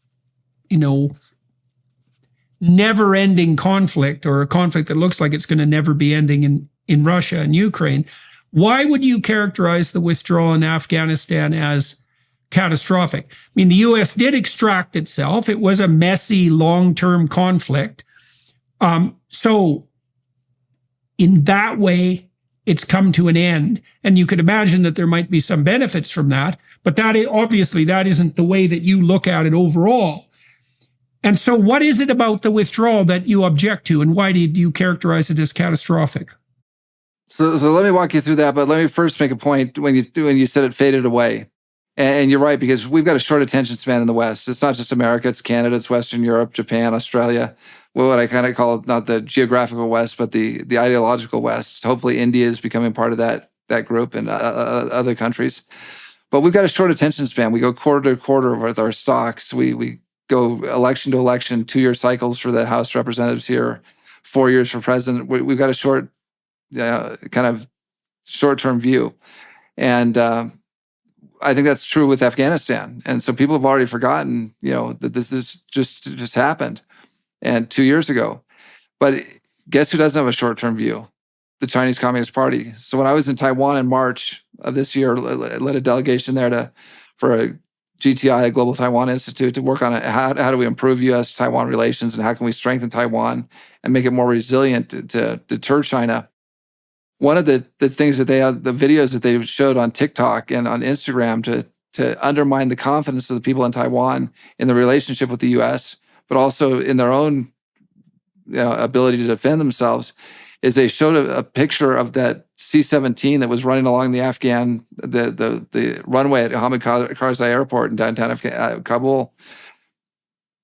never-ending conflict, or a conflict that looks like it's going to never be ending in Russia and Ukraine. Why would you characterize the withdrawal in Afghanistan as catastrophic? I mean, the U.S. did extract itself. It was a messy, long-term conflict. So in that way, it's come to an end. And you could imagine that there might be some benefits from that, but that isn't the way that you look at it overall. And so what is it about the withdrawal that you object to, and why do you characterize it as catastrophic? So let me walk you through that, but let me first make a point when you said it faded away. And you're right, because we've got a short attention span in the West. It's not just America, it's Canada, it's Western Europe, Japan, Australia. What I kind of call not the geographical West, but the ideological West. Hopefully India is becoming part of that group, and other countries. But we've got a short attention span. We go quarter to quarter with our stocks. We go election to election, 2-year cycles for the House of Representatives here, 4 years for president. We've got a short, kind of short-term view. And I think that's true with Afghanistan. And so people have already forgotten, that this is just happened and 2 years ago. But guess who doesn't have a short-term view? The Chinese Communist Party. So when I was in Taiwan in March of this year, I led a delegation there for a GTI, a Global Taiwan Institute, to work on how do we improve U.S.-Taiwan relations and how can we strengthen Taiwan and make it more resilient to deter China. One of the things that the videos that they showed on TikTok and on Instagram to undermine the confidence of the people in Taiwan in the relationship with the U.S., but also in their own ability to defend themselves, is they showed a picture of that C-17 that was running along the runway at Hamid Karzai Airport in downtown Kabul.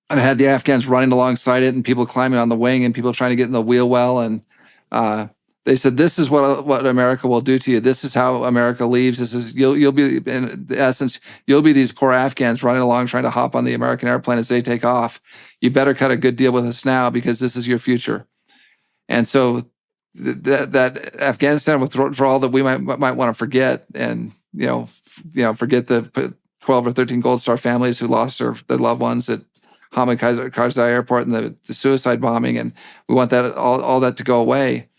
And it had the Afghans running alongside it and people climbing on the wing and people trying to get in the wheel well. And they said, this is what America will do to you. This is how America leaves. This is you'll be, in essence, you'll be these poor Afghans running along trying to hop on the American airplane as they take off. You better cut a good deal with us now because this is your future. And so that Afghanistan withdrawal that we might want to forget, and forget the 12 or 13 Gold Star families who lost their loved ones at Hamid Karzai Airport and the suicide bombing, and we want that all that to go away.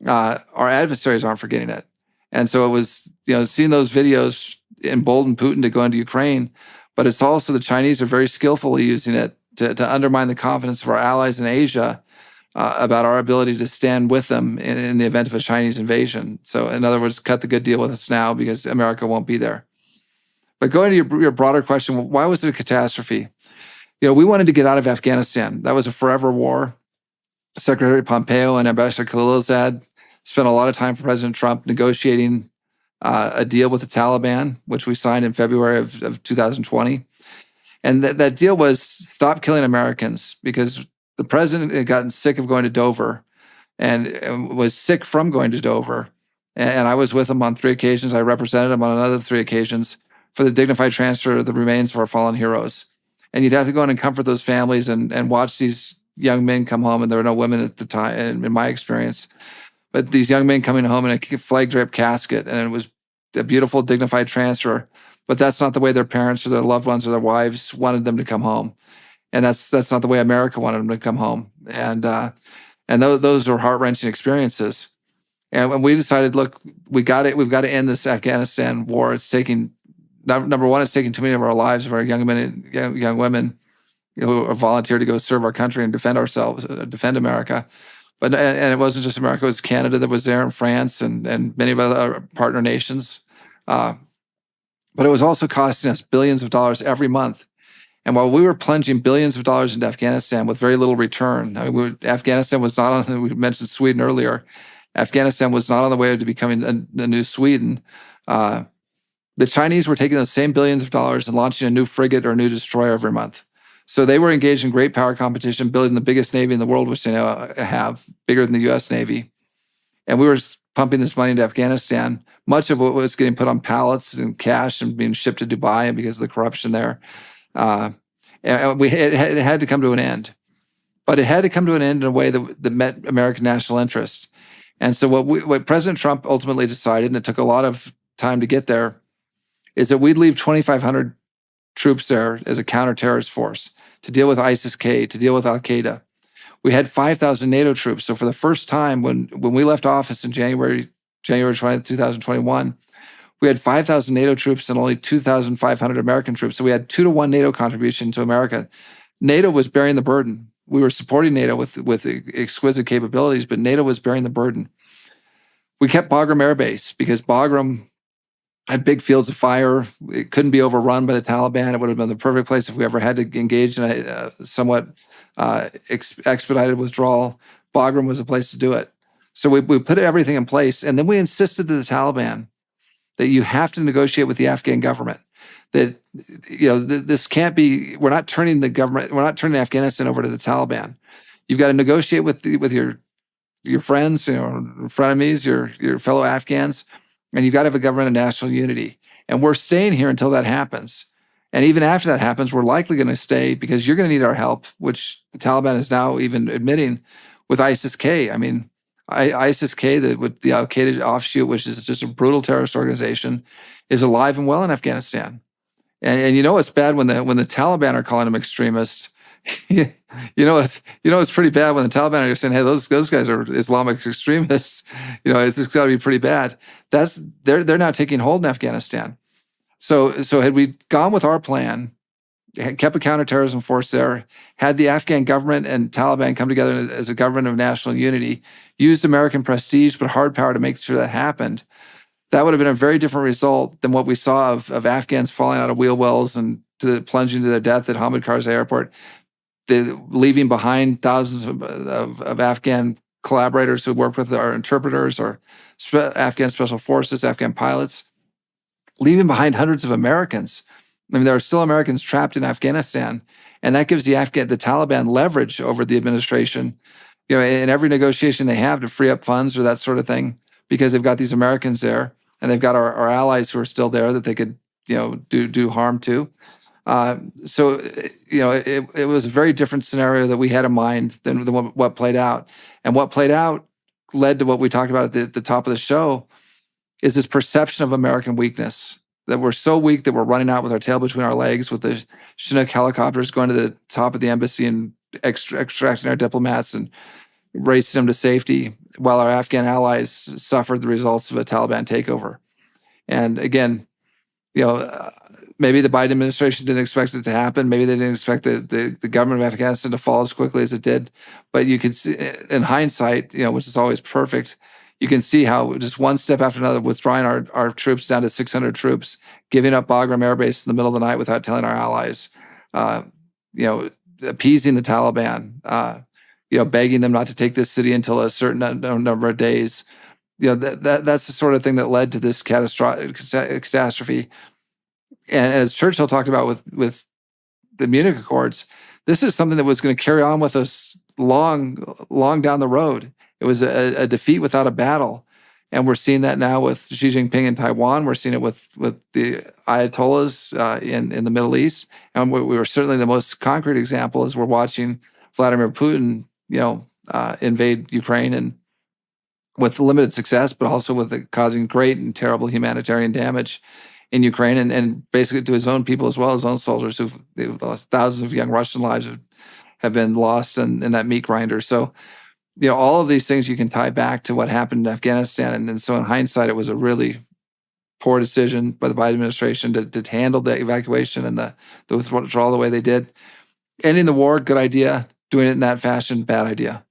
Our adversaries aren't forgetting it, and so it was seeing those videos embolden Putin to go into Ukraine, but it's also the Chinese are very skillfully using it to undermine the confidence of our allies in Asia. About our ability to stand with them in the event of a Chinese invasion. So in other words, cut the good deal with us now because America won't be there. But going to your broader question, why was it a catastrophe? We wanted to get out of Afghanistan. That was a forever war. Secretary Pompeo and Ambassador Khalilzad spent a lot of time for President Trump negotiating a deal with the Taliban, which we signed in February of 2020. And that deal was stop killing Americans, because the president had gotten sick of going to Dover and was sick from going to Dover. And I was with him on 3 occasions. I represented him on another 3 occasions for the dignified transfer of the remains of our fallen heroes. And you'd have to go in and comfort those families and watch these young men come home. And there were no women at the time, in my experience. But these young men coming home in a flag-draped casket. And it was a beautiful, dignified transfer. But that's not the way their parents or their loved ones or their wives wanted them to come home. And that's not the way America wanted them to come home. And those are heart-wrenching experiences. And when we decided, look, we've got to end this Afghanistan war. It's taking, number one, it's taking too many of our lives, of our young men and young women who are volunteered to go serve our country and defend ourselves, defend America. But and it wasn't just America; it was Canada that was there, and France, and many of our partner nations. But it was also costing us billions of dollars every month. And while we were plunging billions of dollars into Afghanistan with very little return, Afghanistan was not on, we mentioned Sweden earlier, Afghanistan was not on the way to becoming a new Sweden. The Chinese were taking those same billions of dollars and launching a new frigate or a new destroyer every month. So they were engaged in great power competition, building the biggest Navy in the world, which they now have, bigger than the U.S. Navy. And we were pumping this money into Afghanistan. Much of it was getting put on pallets and cash and being shipped to Dubai, and because of the corruption there. And it had to come to an end. But it had to come to an end in a way that met American national interests. And so what President Trump ultimately decided, and it took a lot of time to get there, is that we'd leave 2,500 troops there as a counter-terrorist force to deal with ISIS-K, to deal with Al-Qaeda. We had 5,000 NATO troops. So for the first time, when we left office in January 20, 2021, we had 5,000 NATO troops and only 2,500 American troops. So we had 2-to-1 NATO contribution to America. NATO was bearing the burden. We were supporting NATO with exquisite capabilities, but NATO was bearing the burden. We kept Bagram Air Base because Bagram had big fields of fire. It couldn't be overrun by the Taliban. It would have been the perfect place if we ever had to engage in a somewhat expedited withdrawal. Bagram was a place to do it. So we put everything in place, and then we insisted to the Taliban that you have to negotiate with the Afghan government. That this can't be. We're not turning the government. We're not turning Afghanistan over to the Taliban. You've got to negotiate with your friends, frenemies, your fellow Afghans, and you've got to have a government of national unity. And we're staying here until that happens. And even after that happens, we're likely going to stay because you're going to need our help, which the Taliban is now even admitting with ISIS-K. I mean, ISIS-K, the Al-Qaeda offshoot, which is just a brutal terrorist organization, is alive and well in Afghanistan. And you know it's bad when the Taliban are calling them extremists. you know it's pretty bad when the Taliban are saying, hey, those guys are Islamic extremists. It's got to be pretty bad. They're now taking hold in Afghanistan. So had we gone with our plan, kept a counterterrorism force there, had the Afghan government and Taliban come together as a government of national unity, used American prestige but hard power to make sure that happened, that would have been a very different result than what we saw of Afghans falling out of wheel wells and plunging to their death at Hamid Karzai Airport, leaving behind thousands of Afghan collaborators who worked with our interpreters, or Afghan special forces, Afghan pilots, leaving behind hundreds of Americans. I mean, there are still Americans trapped in Afghanistan, and that gives the Taliban leverage over the administration, in every negotiation they have to free up funds or that sort of thing, because they've got these Americans there, and they've got our allies who are still there that they could, do harm to. So it was a very different scenario that we had in mind than what played out. And what played out led to what we talked about at the top of the show, is this perception of American weakness, that we're so weak that we're running out with our tail between our legs, with the Chinook helicopters going to the top of the embassy and extracting our diplomats and racing them to safety, while our Afghan allies suffered the results of a Taliban takeover. And again, maybe the Biden administration didn't expect it to happen. Maybe they didn't expect the government of Afghanistan to fall as quickly as it did. But you can see, in hindsight, which is always perfect, you can see how just one step after another, withdrawing our troops down to 600 troops, giving up Bagram Air Base in the middle of the night without telling our allies, appeasing the Taliban, begging them not to take this city until a certain number of days. That's the sort of thing that led to this catastrophe. And as Churchill talked about with the Munich Accords, this is something that was going to carry on with us long down the road. It was a defeat without a battle. And we're seeing that now with Xi Jinping in Taiwan. We're seeing it with the Ayatollahs in the Middle East. And we were certainly the most concrete example as we're watching Vladimir Putin, invade Ukraine, and with limited success, but also with causing great and terrible humanitarian damage in Ukraine, and basically to his own people as well, his own soldiers who've lost. Thousands of young Russian lives have been lost in that meat grinder. So, all of these things you can tie back to what happened in Afghanistan. And so in hindsight, it was a really poor decision by the Biden administration to handle the evacuation and the withdrawal the way they did. Ending the war, good idea. Doing it in that fashion, bad idea.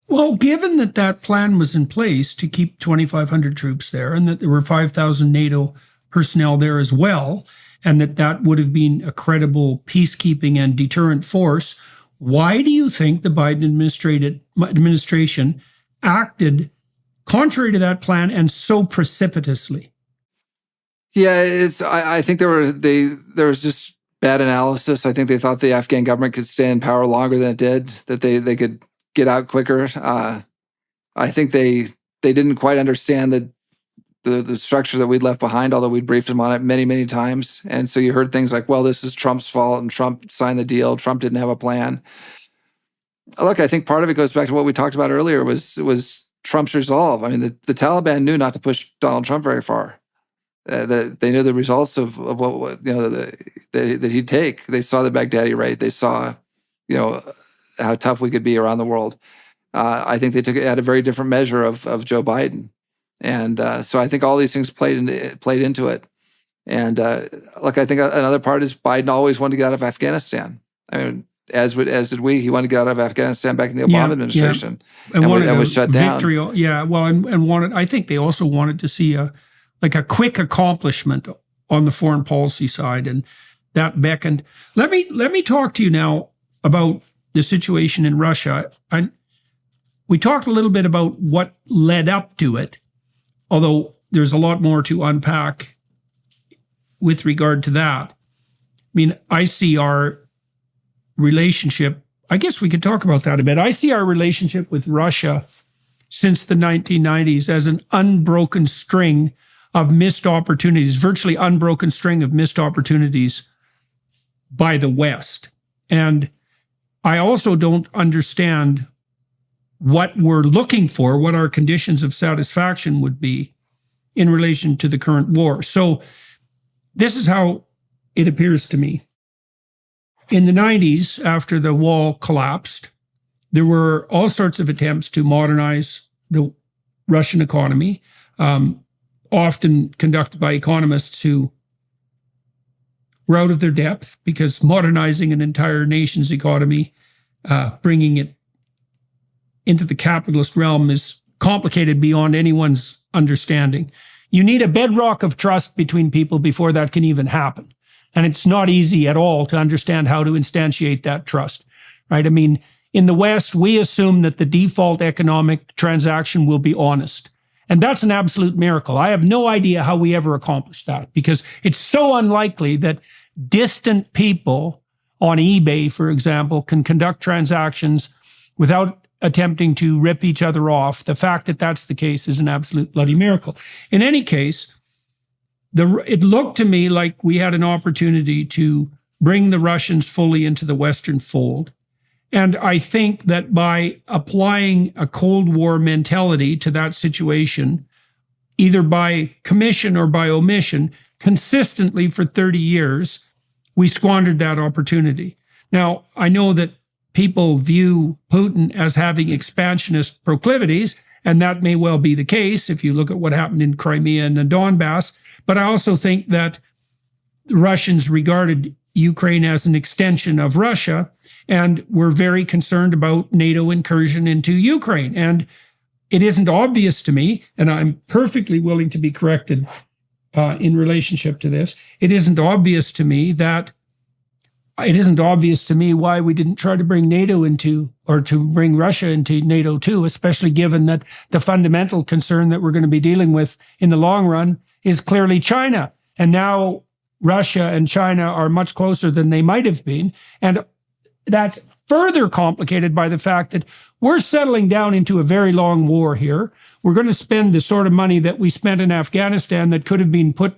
Well, given that plan was in place to keep 2,500 troops there, and that there were 5,000 NATO personnel there as well, and that would have been a credible peacekeeping and deterrent force, why do you think the Biden administration acted contrary to that plan and so precipitously? Yeah, I think there was just bad analysis. I think they thought the Afghan government could stay in power longer than it did, that they could get out quicker. I think they didn't quite understand the structure that we'd left behind, although we'd briefed them on it many, many times. And so you heard things like, well, this is Trump's fault, and Trump signed the deal. Trump didn't have a plan. Look, I think part of it goes back to what we talked about earlier, was Trump's resolve. I mean, the Taliban knew not to push Donald Trump very far. They knew the results of what that he'd take. They saw the Baghdadi raid. They saw, how tough we could be around the world. I think they had a very different measure of Joe Biden. And so I think all these things played into it. And look, I think another part is Biden always wanted to get out of Afghanistan. I mean, as did we. He wanted to get out of Afghanistan back in the Obama administration, and was shut victory, down. Yeah, well, and wanted. I think they also wanted to see a quick accomplishment on the foreign policy side, and that beckoned. Let me talk to you now about the situation in Russia. We talked a little bit about what led up to it, although there's a lot more to unpack with regard to that. I mean, I see our relationship, I guess we could talk about that a bit. I see our relationship with Russia since the 1990s as an unbroken string of missed opportunities, virtually unbroken string of missed opportunities by the West. And I also don't understand what we're looking for, what our conditions of satisfaction would be in relation to the current war. So this is how it appears to me. In the 90s, after the wall collapsed, there were all sorts of attempts to modernize the Russian economy, often conducted by economists who were out of their depth, because modernizing an entire nation's economy, bringing it into the capitalist realm, is complicated beyond anyone's understanding. You need a bedrock of trust between people before that can even happen. And it's not easy at all to understand how to instantiate that trust, right? I mean, in the West, we assume that the default economic transaction will be honest. And that's an absolute miracle. I have no idea how we ever accomplished that, because it's so unlikely that distant people on eBay, for example, can conduct transactions without attempting to rip each other off. The fact that that's the case is an absolute bloody miracle. In any case, it looked to me like we had an opportunity to bring the Russians fully into the Western fold. And I think that by applying a Cold War mentality to that situation, either by commission or by omission, consistently for 30 years, we squandered that opportunity. Now, I know that people view Putin as having expansionist proclivities, and that may well be the case if you look at what happened in Crimea and the Donbass. But I also think that the Russians regarded Ukraine as an extension of Russia, and were very concerned about NATO incursion into Ukraine. And it isn't obvious to me, and I'm perfectly willing to be corrected in relationship to this, it isn't obvious to me why we didn't try to bring NATO into, or to bring Russia into NATO too, especially given that the fundamental concern that we're going to be dealing with in the long run is clearly China. And now Russia and China are much closer than they might have been. And that's further complicated by the fact that we're settling down into a very long war here. We're going to spend the sort of money that we spent in Afghanistan that could have been put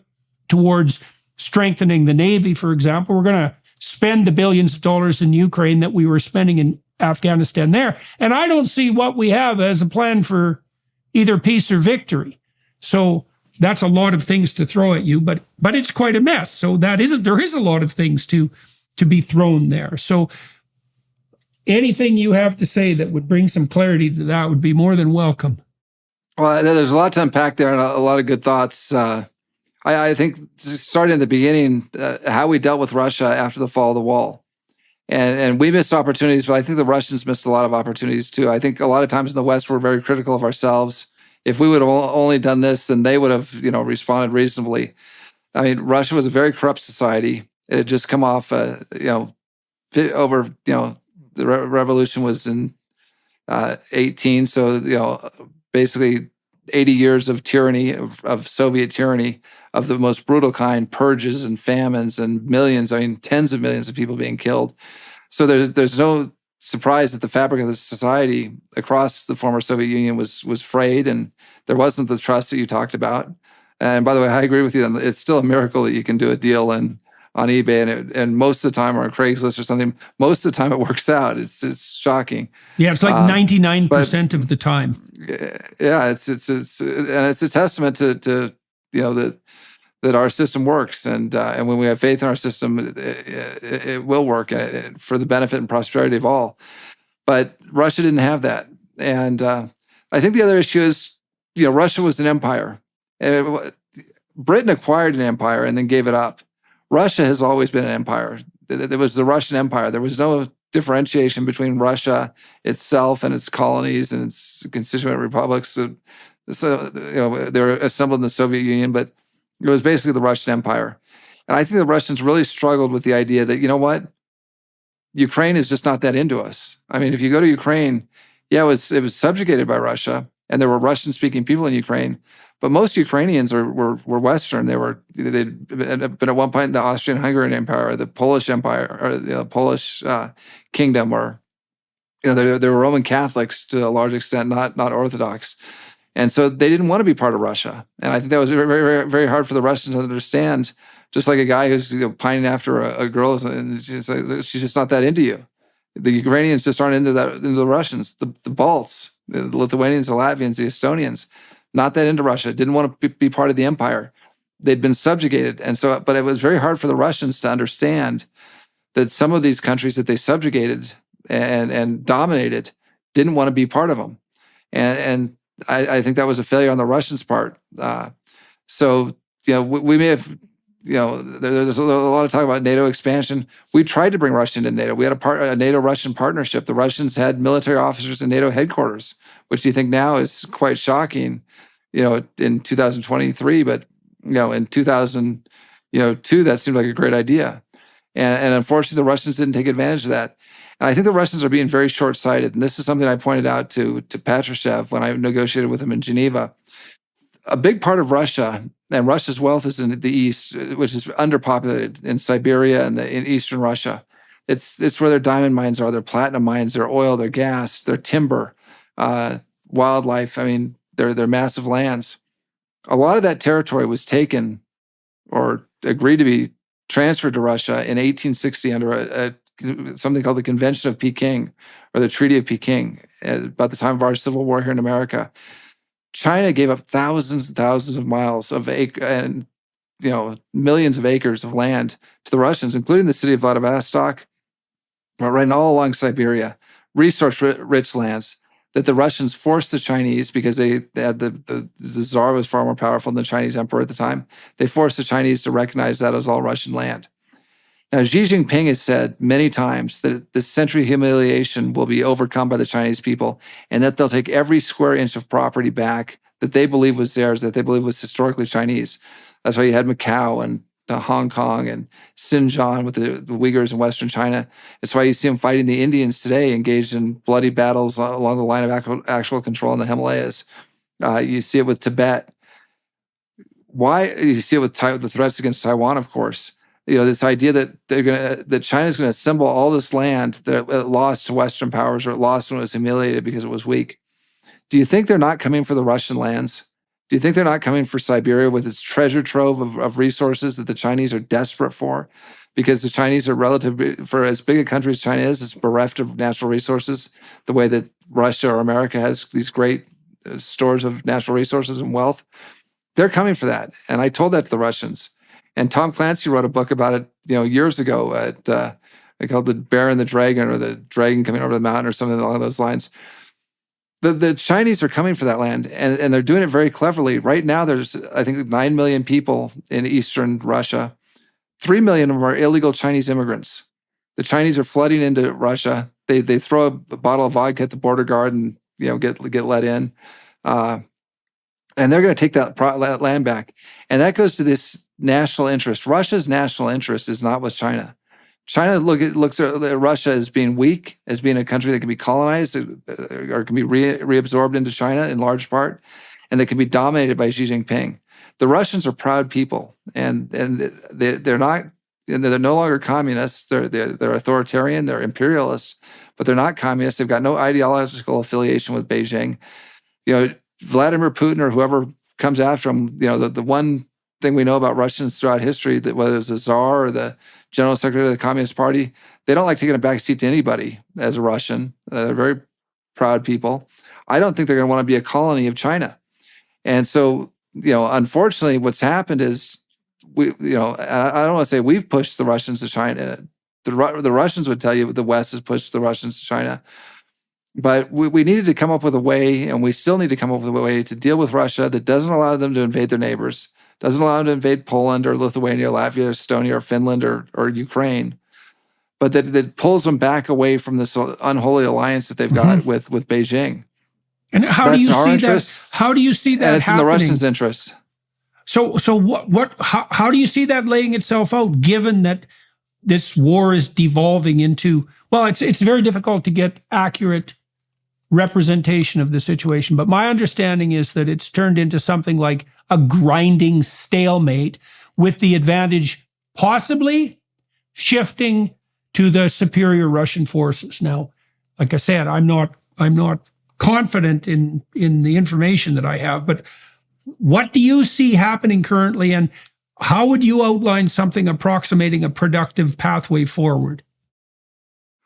towards strengthening the Navy, for example. We're going to spend the billions of dollars in Ukraine that we were spending in Afghanistan there. And I don't see what we have as a plan for either peace or victory. So that's a lot of things to throw at you, but it's quite a mess. So there is a lot of things to be thrown there. So anything you have to say that would bring some clarity to that would be more than welcome. Well, there's a lot to unpack there and a lot of good thoughts. I think starting at the beginning, how we dealt with Russia after the fall of the wall. And we missed opportunities, but I think the Russians missed a lot of opportunities too. I think a lot of times in the West, we're very critical of ourselves. If we would have only done this, then they would have, responded reasonably. I mean, Russia was a very corrupt society. It had just come off, the revolution was in 18. So, basically 80 years of tyranny, of Soviet tyranny, of the most brutal kind, purges and famines and tens of millions of people being killed. So there's no surprise that the fabric of the society across the former Soviet Union was frayed, and there wasn't the trust that you talked about. And by the way, I agree with you. It's still a miracle that you can do a deal on eBay, and most of the time, or on Craigslist or something, most of the time it works out. It's shocking. Yeah, it's like 99% of the time. Yeah, it's a testament to that our system works, and when we have faith in our system, it will work for the benefit and prosperity of all. But Russia didn't have that, and I think the other issue is, Russia was an empire, and Britain acquired an empire and then gave it up. Russia has always been an empire. There was the Russian Empire. There was no differentiation between Russia itself and its colonies and its constituent republics. So they were assembled in the Soviet Union, but it was basically the Russian Empire. And I think the Russians really struggled with the idea that, Ukraine is just not that into us. I mean, if you go to Ukraine, it was subjugated by Russia, and there were Russian-speaking people in Ukraine, but most Ukrainians were Western. They'd been at one point in the Austrian-Hungarian Empire, or the Polish Empire, or the Polish kingdom, or they were Roman Catholics to a large extent, not Orthodox. And so they didn't want to be part of Russia. And I think that was very, very, very hard for the Russians to understand. Just like a guy who's pining after a girl, and she's just not that into you. The Ukrainians just aren't into the Russians. The Balts, the Lithuanians, the Latvians, the Estonians, not that into Russia, didn't want to be part of the empire. They'd been subjugated. And so, but it was very hard for the Russians to understand that some of these countries that they subjugated and dominated didn't want to be part of them. And I think that was a failure on the Russians' part. So, we may have, there's a lot of talk about NATO expansion. We tried to bring Russia into NATO. We had a NATO-Russian partnership. The Russians had military officers in NATO headquarters, which you think now is quite shocking, in 2023. But, in 2002, that seemed like a great idea. And unfortunately, the Russians didn't take advantage of that. And I think the Russians are being very short-sighted. And this is something I pointed out to Patrushev when I negotiated with him in Geneva. A big part of Russia, and Russia's wealth is in the east, which is underpopulated in Siberia and in eastern Russia. It's where their diamond mines are, their platinum mines, their oil, their gas, their timber, wildlife. I mean, they're massive lands. A lot of that territory was taken or agreed to be transferred to Russia in 1860 under something called the Convention of Peking, or the Treaty of Peking, about the time of our Civil War here in America. China gave up thousands and thousands of miles of and millions of acres of land to the Russians, including the city of Vladivostok, right all along Siberia, resource-rich lands that the Russians forced the Chinese, because they had the Tsar was far more powerful than the Chinese emperor at the time. They forced the Chinese to recognize that as all Russian land. Now, Xi Jinping has said many times that this century humiliation will be overcome by the Chinese people, and that they'll take every square inch of property back that they believe was theirs, that they believe was historically Chinese. That's why you had Macau and Hong Kong and Xinjiang with the Uyghurs in Western China. It's why you see them fighting the Indians today, engaged in bloody battles along the line of actual control in the Himalayas. You see it with Tibet. Why? You see it with the threats against Taiwan, of course. This idea that China's going to assemble all this land that it lost to Western powers, or it lost when it was humiliated because it was weak. Do you think they're not coming for the Russian lands? Do you think they're not coming for Siberia with its treasure trove of resources that the Chinese are desperate for? Because the Chinese are for as big a country as China is, it's bereft of natural resources, the way that Russia or America has these great stores of natural resources and wealth. They're coming for that. And I told that to the Russians. And Tom Clancy wrote a book about it, years ago. They called The Bear and the Dragon, or The Dragon Coming Over the Mountain, or something along those lines. The Chinese are coming for that land, and they're doing it very cleverly. Right now, there's, I think, 9 million people in eastern Russia. 3 million of them are illegal Chinese immigrants. The Chinese are flooding into Russia. They throw a bottle of vodka at the border guard and get let in, and they're going to take that land back. And that goes to this national interest. Russia's national interest is not with China. China looks at Russia as being weak, as being a country that can be colonized or can be reabsorbed into China in large part, and that can be dominated by Xi Jinping. The Russians are proud people, and they're not, and they're no longer communists. They're authoritarian. They're imperialists, but they're not communists. They've got no ideological affiliation with Beijing. Vladimir Putin or whoever comes after him. The one thing we know about Russians throughout history, that whether it's the Tsar or the General Secretary of the Communist Party, they don't like taking a backseat to anybody as a Russian. They're very proud people. I don't think they're going to want to be a colony of China. And so, unfortunately, what's happened is I don't want to say we've pushed the Russians to China. The Russians would tell you the West has pushed the Russians to China. But we needed to come up with a way, and we still need to come up with a way to deal with Russia that doesn't allow them to invade their neighbors, doesn't allow them to invade Poland or Lithuania or Latvia or Estonia or Finland or Ukraine, but that pulls them back away from this unholy alliance that they've got with Beijing. And how do you see that? How do you see that? And it's happening? In the Russians' interests. So how do you see that laying itself out, given that this war is devolving into, well, it's very difficult to get accurate representation of the situation, but my understanding is that it's turned into something like a grinding stalemate, with the advantage possibly shifting to the superior Russian forces. Now, like I said, I'm not confident in the information that I have, but what do you see happening currently, and how would you outline something approximating a productive pathway forward?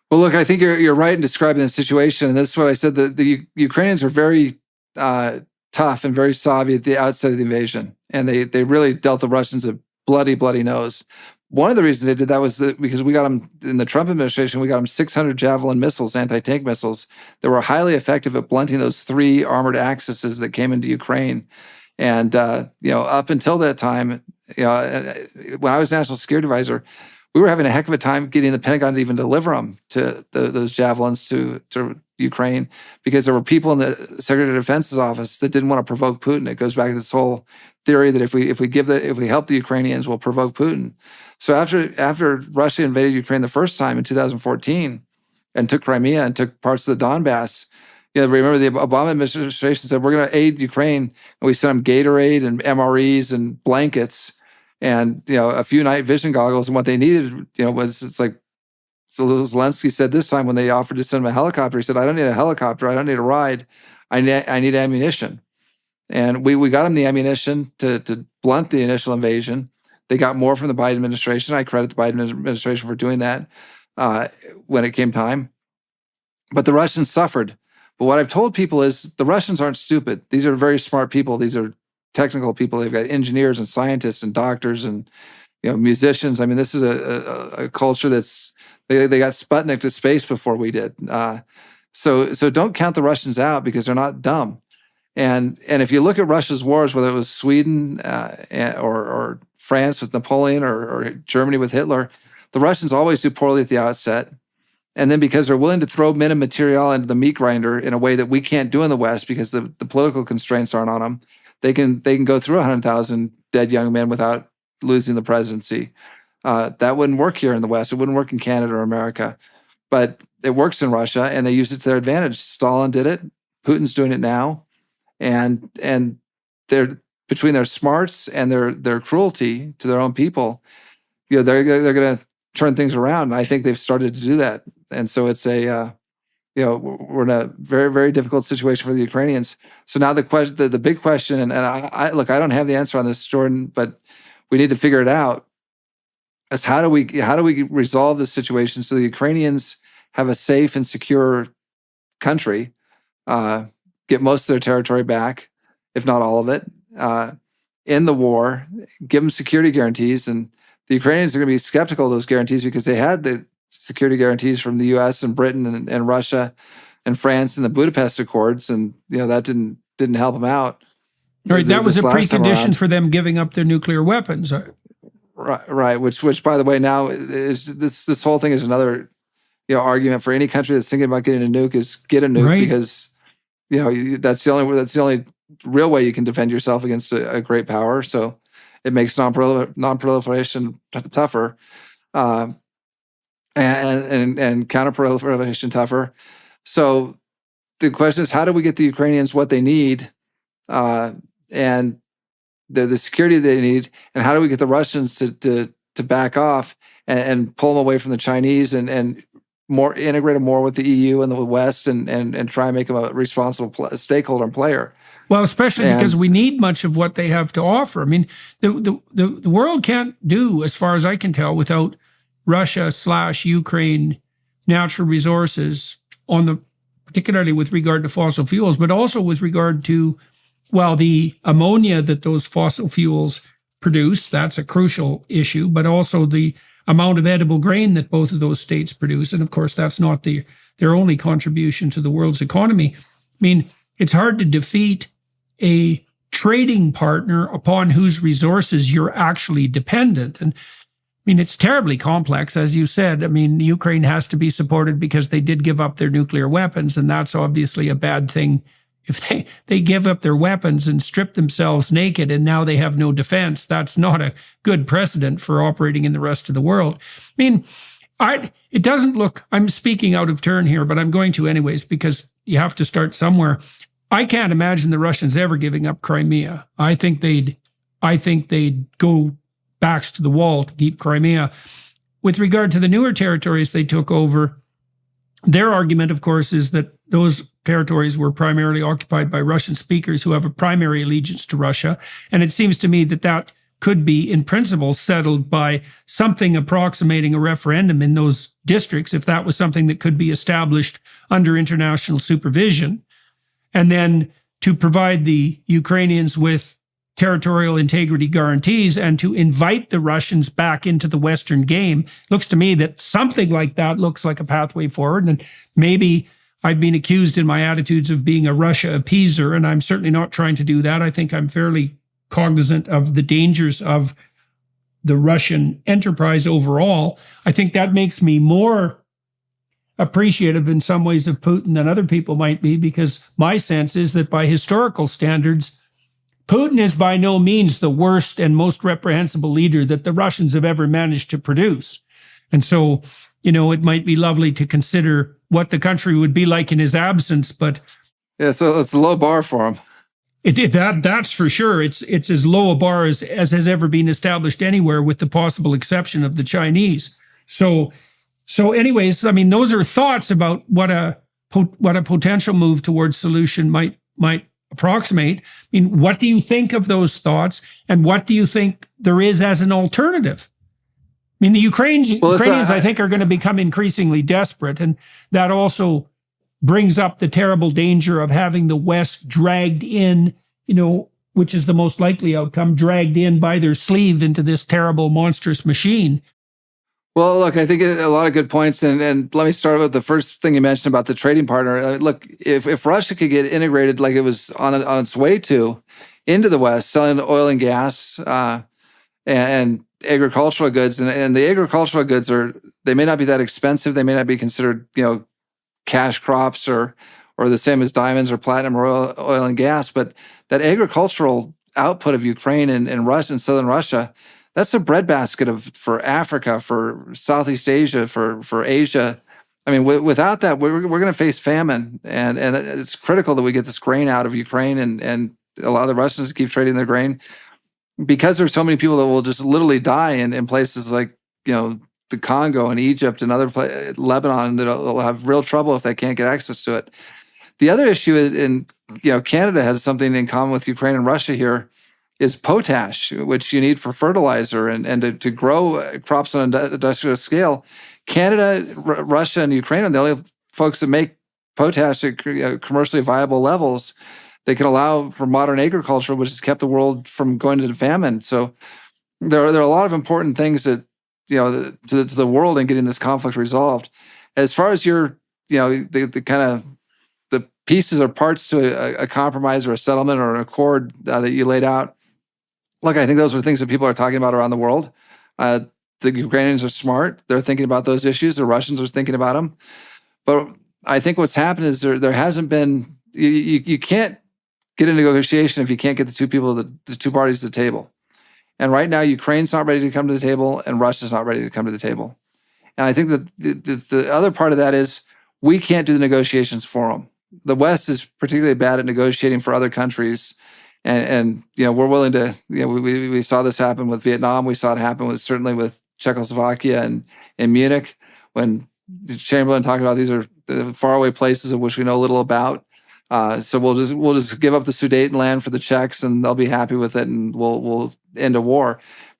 Well, look, I think you're right in describing the situation, and this is what I said. The Ukrainians are very tough and very savvy at the outset of the invasion, and they really dealt the Russians a bloody nose. One of the reasons they did that was because we got them in the Trump administration. We got them 600 Javelin missiles, anti-tank missiles, that were highly effective at blunting those 3 armored axes that came into Ukraine. And up until that time, when I was National Security Advisor, we were having a heck of a time getting the Pentagon to even deliver them to those Javelins to Ukraine, because there were people in the Secretary of Defense's office that didn't want to provoke Putin. It goes back to this whole theory that if we help the Ukrainians, we'll provoke Putin. So after Russia invaded Ukraine the first time in 2014 and took Crimea and took parts of the Donbass, remember the Obama administration said, we're going to aid Ukraine, and we sent them Gatorade and MREs and blankets and a few night vision goggles. And what they needed, was like, so Zelensky said this time when they offered to send him a helicopter, he said, I don't need a helicopter, I don't need a ride, I need ammunition. And we got him the ammunition to blunt the initial invasion. They got more from the Biden administration. I credit the Biden administration for doing that when it came time. But the Russians suffered. But what I've told people is the Russians aren't stupid. These are very smart people. These are technical people. They've got engineers and scientists and doctors and musicians. I mean, this is a culture that's they got Sputnik to space before we did. So don't count the Russians out, because they're not dumb. And if you look at Russia's wars, whether it was Sweden or France with Napoleon or Germany with Hitler, the Russians always do poorly at the outset. And then because they're willing to throw men and material into the meat grinder in a way that we can't do in the West because the political constraints aren't on them, they can go through 100,000 dead young men without losing the presidency. That wouldn't work here in the West. It wouldn't work in Canada or America. But it works in Russia, and they use it to their advantage. Stalin did it. Putin's doing it now. And they're between their smarts and their cruelty to their own people, they're going to turn things around. And I think they've started to do that. And so it's we're in a very, very difficult situation for the Ukrainians. So now the big question, and I look, I don't have the answer on this, Jordan, but we need to figure it out. Is how do we resolve this situation so the Ukrainians have a safe and secure country, get most of their territory back, if not all of it, in the war, give them security guarantees. And the Ukrainians are going to be skeptical of those guarantees because they had the security guarantees from the U.S. and Britain and Russia and France and the Budapest Accords, and that didn't help them out. Right, that was a precondition for them giving up their nuclear weapons. Right. Which by the way, now is this whole thing is another argument for any country that's thinking about getting a nuke is get a nuke, right? Because that's the only real way you can defend yourself against a great power. So it makes non-proliferation tougher, and counter-proliferation tougher. So the question is, how do we get the Ukrainians what they need, and the security they need, and how do we get the Russians to back off and pull them away from the Chinese and more integrate them more with the EU and the West and try and make them a responsible stakeholder and player. Well, especially because we need much of what they have to offer. I mean, the world can't do, as far as I can tell, without Russia/Ukraine natural resources particularly with regard to fossil fuels, but also with regard to, the ammonia that those fossil fuels produce. That's a crucial issue, but also the amount of edible grain that both of those states produce. And of course, that's not their only contribution to the world's economy. I mean, it's hard to defeat a trading partner upon whose resources you're actually dependent. And I mean, it's terribly complex, as you said. I mean, Ukraine has to be supported because they did give up their nuclear weapons, and that's obviously a bad thing. If they give up their weapons and strip themselves naked and now they have no defense, that's not a good precedent for operating in the rest of the world. I mean, it doesn't look, I'm speaking out of turn here, but I'm going to anyways, because you have to start somewhere. I can't imagine the Russians ever giving up Crimea. I think they'd go backs to the wall to keep Crimea. With regard to the newer territories they took over, their argument, of course, is that those territories were primarily occupied by Russian speakers who have a primary allegiance to Russia. And it seems to me that could be, in principle, settled by something approximating a referendum in those districts, if that was something that could be established under international supervision. And then to provide the Ukrainians with territorial integrity guarantees and to invite the Russians back into the Western game. Looks to me that something like that looks like a pathway forward. And maybe I've been accused in my attitudes of being a Russia appeaser, and I'm certainly not trying to do that. I think I'm fairly cognizant of the dangers of the Russian enterprise overall. I think that makes me more appreciative in some ways of Putin than other people might be, because my sense is that by historical standards, Putin is by no means the worst and most reprehensible leader that the Russians have ever managed to produce. And so, it might be lovely to consider what the country would be like in his absence, but yeah, so it's a low bar for him. That's for sure. It's as low a bar as has ever been established anywhere, with the possible exception of the Chinese. So anyways, I mean, those are thoughts about what a potential move towards solution might approximate. I mean, what do you think of those thoughts, and what do you think there is as an alternative? I mean, the Ukrainians, I think, are going to become increasingly desperate, and that also brings up the terrible danger of having the West dragged in, which is the most likely outcome, dragged in by their sleeve into this terrible, monstrous machine. Well, look, I think a lot of good points, and let me start with the first thing you mentioned about the trading partner. Look, if Russia could get integrated like it was on its way to into the West, selling oil and gas and agricultural goods, and the agricultural goods they may not be that expensive, they may not be considered cash crops or the same as diamonds or platinum or oil and gas, but that agricultural output of Ukraine and Russia and southern Russia, that's a breadbasket for Africa, for Southeast Asia, for Asia. I mean, without that, we're going to face famine, and it's critical that we get this grain out of Ukraine, and a lot of the Russians keep trading their grain, because there's so many people that will just literally die in places like the Congo and Egypt and other Lebanon, that'll have real trouble if they can't get access to it. The other issue, Canada has something in common with Ukraine and Russia here, is potash, which you need for fertilizer and to grow crops on an industrial scale. Canada, Russia, and Ukraine are the only folks that make potash at commercially viable levels. They can allow for modern agriculture, which has kept the world from going into famine. So there are a lot of important things that to the world in getting this conflict resolved. As far as your the kind of the pieces or parts to a compromise or a settlement or an accord that you laid out, look, I think those are things that people are talking about around the world. The Ukrainians are smart; they're thinking about those issues. The Russians are thinking about them. But I think what's happened is there hasn't been. You can't get a negotiation if you can't get the two parties to the table. And right now, Ukraine's not ready to come to the table, and Russia's not ready to come to the table. And I think that the other part of that is we can't do the negotiations for them. The West is particularly bad at negotiating for other countries, and we're willing to. We saw this happen with Vietnam. We saw it happen certainly with Czechoslovakia and in Munich, when Chamberlain talked about these are the faraway places of which we know little about. So we'll just give up the Sudetenland for the Czechs, and they'll be happy with it, and we'll end a war.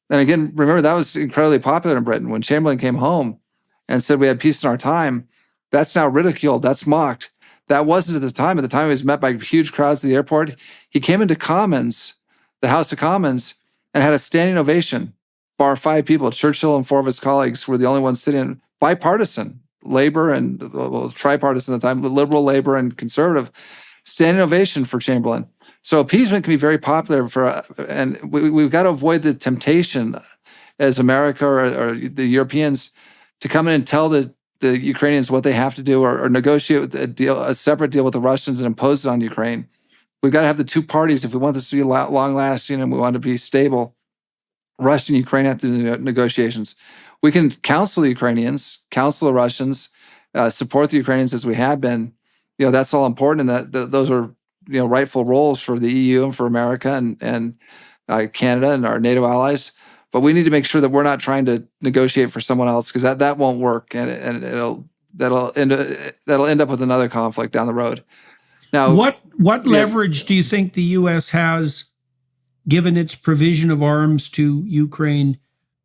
And again, remember, that was incredibly popular in Britain. When Chamberlain came home and said we had peace in our time, that's now ridiculed, that's mocked. That wasn't at the time. At the time, he was met by huge crowds at the airport. He came into Commons, the House of Commons, and had a standing ovation, bar 5 people. Churchill and 4 of his colleagues were the only ones sitting, bipartisan, Labor and tripartisan at the time, Liberal, Labor, and Conservative, standing ovation for Chamberlain. So appeasement can be very popular and we've got to avoid the temptation as America or the Europeans to come in and tell the Ukrainians what they have to do or negotiate a separate deal with the Russians and impose it on Ukraine. We've got to have the two parties if we want this to be long-lasting and we want to be stable. Russia and Ukraine have to do negotiations. We can counsel the Ukrainians, counsel the Russians, support the Ukrainians as we have been. That's all important, and that those are rightful roles for the EU and for America and Canada and our NATO allies. But we need to make sure that we're not trying to negotiate for someone else, because that won't work, and that'll end up with another conflict down the road. Now, what leverage do you think the U.S. has given its provision of arms to Ukraine,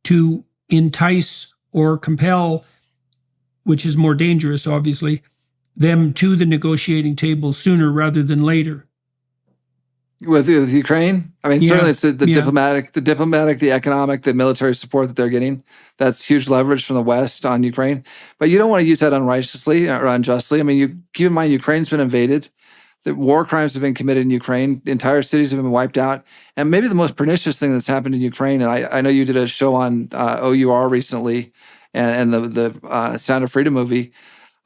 to entice or compel, which is more dangerous, obviously, them to the negotiating table sooner rather than later? With Ukraine, I mean, certainly it's the diplomatic, the economic, the military support that they're getting. That's huge leverage from the West on Ukraine. But you don't want to use that unrighteously or unjustly. I mean, you keep in mind, Ukraine's been invaded. The war crimes have been committed in Ukraine. Entire cities have been wiped out. And maybe the most pernicious thing that's happened in Ukraine, and I know you did a show on OUR recently, and the Sound of Freedom movie.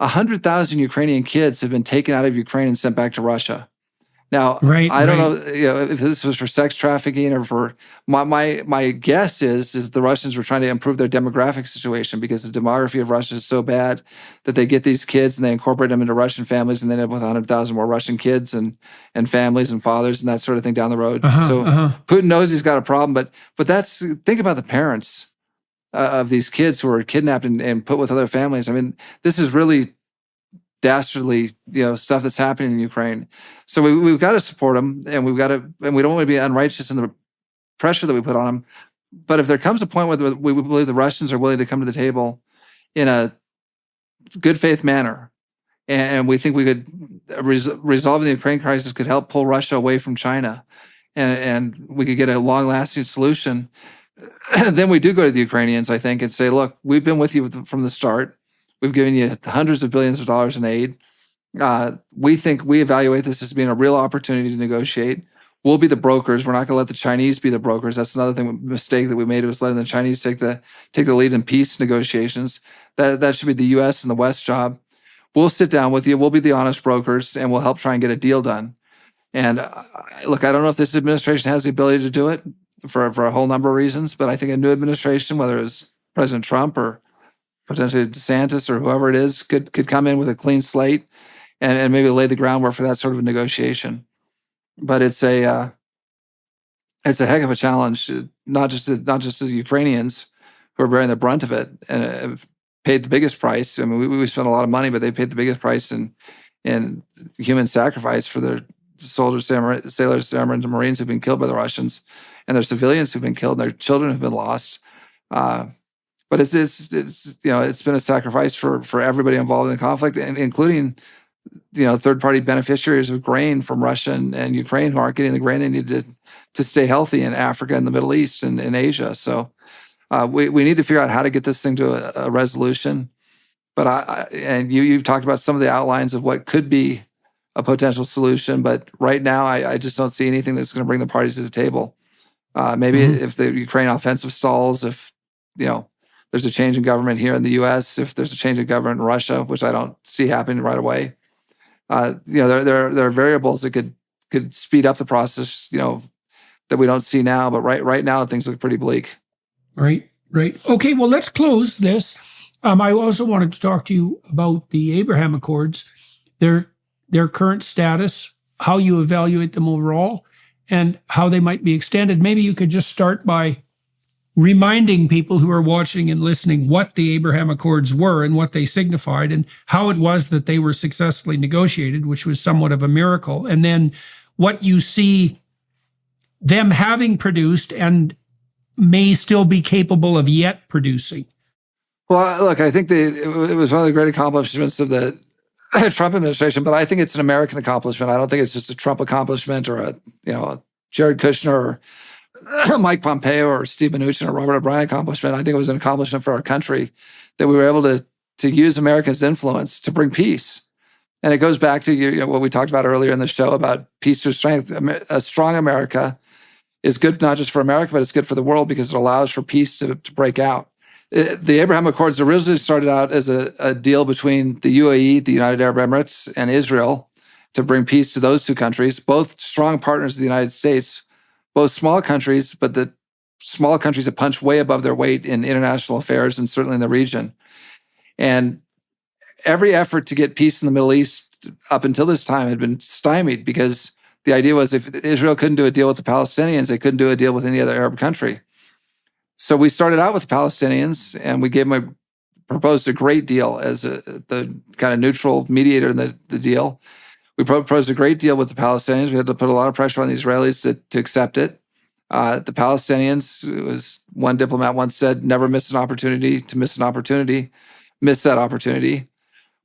100,000 Ukrainian kids have been taken out of Ukraine and sent back to Russia. Now, I don't know, if this was for sex trafficking or for my guess is the Russians were trying to improve their demographic situation, because the demography of Russia is so bad that they get these kids and they incorporate them into Russian families, and they end up with 100,000 more Russian kids and families and fathers and that sort of thing down the road. Putin knows he's got a problem, but think about the parents of these kids who are kidnapped and put with other families. I mean, this is really dastardly, stuff that's happening in Ukraine. So we've got to support them, and we don't want to be unrighteous in the pressure that we put on them. But if there comes a point where we believe the Russians are willing to come to the table in a good faith manner, and we think we could resolving the Ukraine crisis could help pull Russia away from China, and we could get a long-lasting solution, then we do go to the Ukrainians, I think, and say, look, we've been with you from the start. We've given you hundreds of billions of dollars in aid. We evaluate this as being a real opportunity to negotiate. We'll be the brokers. We're not going to let the Chinese be the brokers. That's another mistake that we made, was letting the Chinese take the lead in peace negotiations. That should be the U.S. and the West job. We'll sit down with you. We'll be the honest brokers, and we'll help try and get a deal done. And look, I don't know if this administration has the ability to do it for a whole number of reasons, but I think a new administration, whether it's President Trump or potentially DeSantis or whoever it is, could come in with a clean slate and maybe lay the groundwork for that sort of a negotiation. But it's a heck of a challenge, not just the Ukrainians who are bearing the brunt of it and have paid the biggest price. I mean, we spent a lot of money, but they paid the biggest price in human sacrifice for their soldiers, sailors, airmen, and Marines who've been killed by the Russians, and their civilians who've been killed, and their children who've been lost. But it's been a sacrifice for everybody involved in the conflict, and including third-party beneficiaries of grain from Russia and Ukraine who aren't getting the grain they need to stay healthy in Africa and the Middle East and in Asia. So we need to figure out how to get this thing to a resolution. But you've talked about some of the outlines of what could be a potential solution, but right now I just don't see anything that's going to bring the parties to the table. Maybe if the Ukraine offensive stalls, if there's a change in government here in the U.S., if there's a change in government in Russia, which I don't see happening right away, there are variables that could speed up the process, that we don't see now. But right now things look pretty bleak. Right. Okay, well, let's close this. I also wanted to talk to you about the Abraham Accords, their current status, how you evaluate them overall, and how they might be extended. Maybe you could just start by reminding people who are watching and listening what the Abraham Accords were and what they signified and how it was that they were successfully negotiated, which was somewhat of a miracle, and then what you see them having produced and may still be capable of yet producing. Well, look, I think it was one of the great accomplishments of the Trump administration, but I think it's an American accomplishment. I don't think it's just a Trump accomplishment or a Jared Kushner or Mike Pompeo or Steve Mnuchin or Robert O'Brien accomplishment. I think it was an accomplishment for our country that we were able to use America's influence to bring peace. And it goes back to what we talked about earlier in the show about peace through strength. A strong America is good not just for America, but it's good for the world because it allows for peace to break out. The Abraham Accords originally started out as a deal between the UAE, the United Arab Emirates, and Israel to bring peace to those two countries, both strong partners of the United States, both small countries, but the small countries that punch way above their weight in international affairs and certainly in the region. And every effort to get peace in the Middle East up until this time had been stymied because the idea was if Israel couldn't do a deal with the Palestinians, they couldn't do a deal with any other Arab country. So we started out with the Palestinians, and we proposed a great deal as the kind of neutral mediator in the deal. We proposed a great deal with the Palestinians. We had to put a lot of pressure on the Israelis to accept it. The Palestinians, it was one diplomat once said, never miss an opportunity to miss an opportunity, miss that opportunity.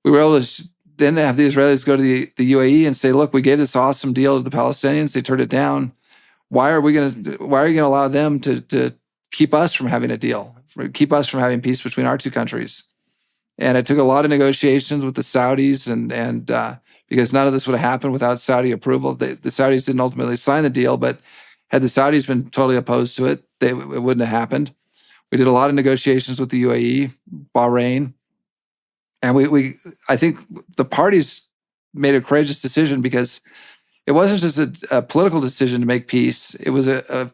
We were able to then have the Israelis go to the UAE and say, look, we gave this awesome deal to the Palestinians. They turned it down. Why are you going to allow them to keep us from having a deal, keep us from having peace between our two countries? And it took a lot of negotiations with the Saudis, and because none of this would have happened without Saudi approval. The Saudis didn't ultimately sign the deal, but had the Saudis been totally opposed to it, it wouldn't have happened. We did a lot of negotiations with the UAE, Bahrain, and I think the parties made a courageous decision because it wasn't just a political decision to make peace. It was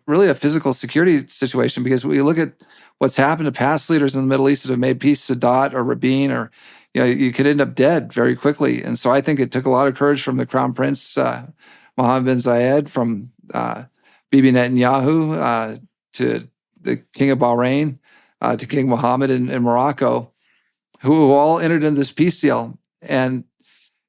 really a physical security situation, because we look at what's happened to past leaders in the Middle East that have made peace, Sadat or Rabin, or you could end up dead very quickly. And so I think it took a lot of courage from the Crown Prince, Mohammed bin Zayed, from Bibi Netanyahu, to the King of Bahrain, to King Mohammed in Morocco, who all entered into this peace deal. And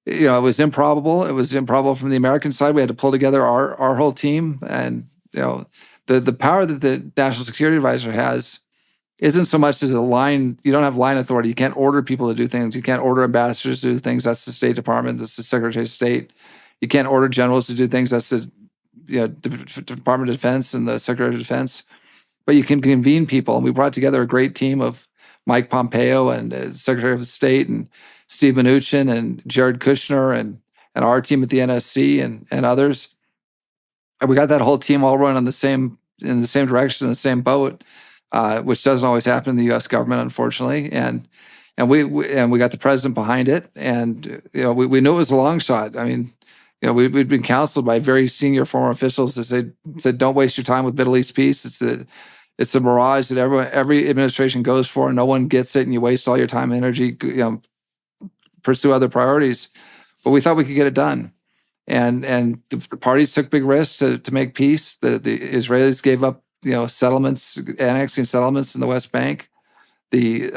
it was improbable. It was improbable from the American side. We had to pull together our whole team. And the power that the National Security Advisor has isn't so much as a line. You don't have line authority. You can't order people to do things. You can't order ambassadors to do things. That's the State Department. That's the Secretary of State. You can't order generals to do things. That's the Department of Defense and the Secretary of Defense. But you can convene people. And we brought together a great team of Mike Pompeo and Secretary of State, and Steve Mnuchin and Jared Kushner, and our team at the NSC and others. And we got that whole team all running in the same direction, in the same boat, which doesn't always happen in the U.S. government, unfortunately. And we got the president behind it. And we knew it was a long shot. I mean, we'd been counseled by very senior former officials that said, don't waste your time with Middle East peace. It's a mirage that every administration goes for, and no one gets it, and you waste all your time and energy, pursue other priorities. But we thought we could get it done. And the parties took big risks to make peace. The Israelis gave up, settlements, annexing settlements in the West Bank. The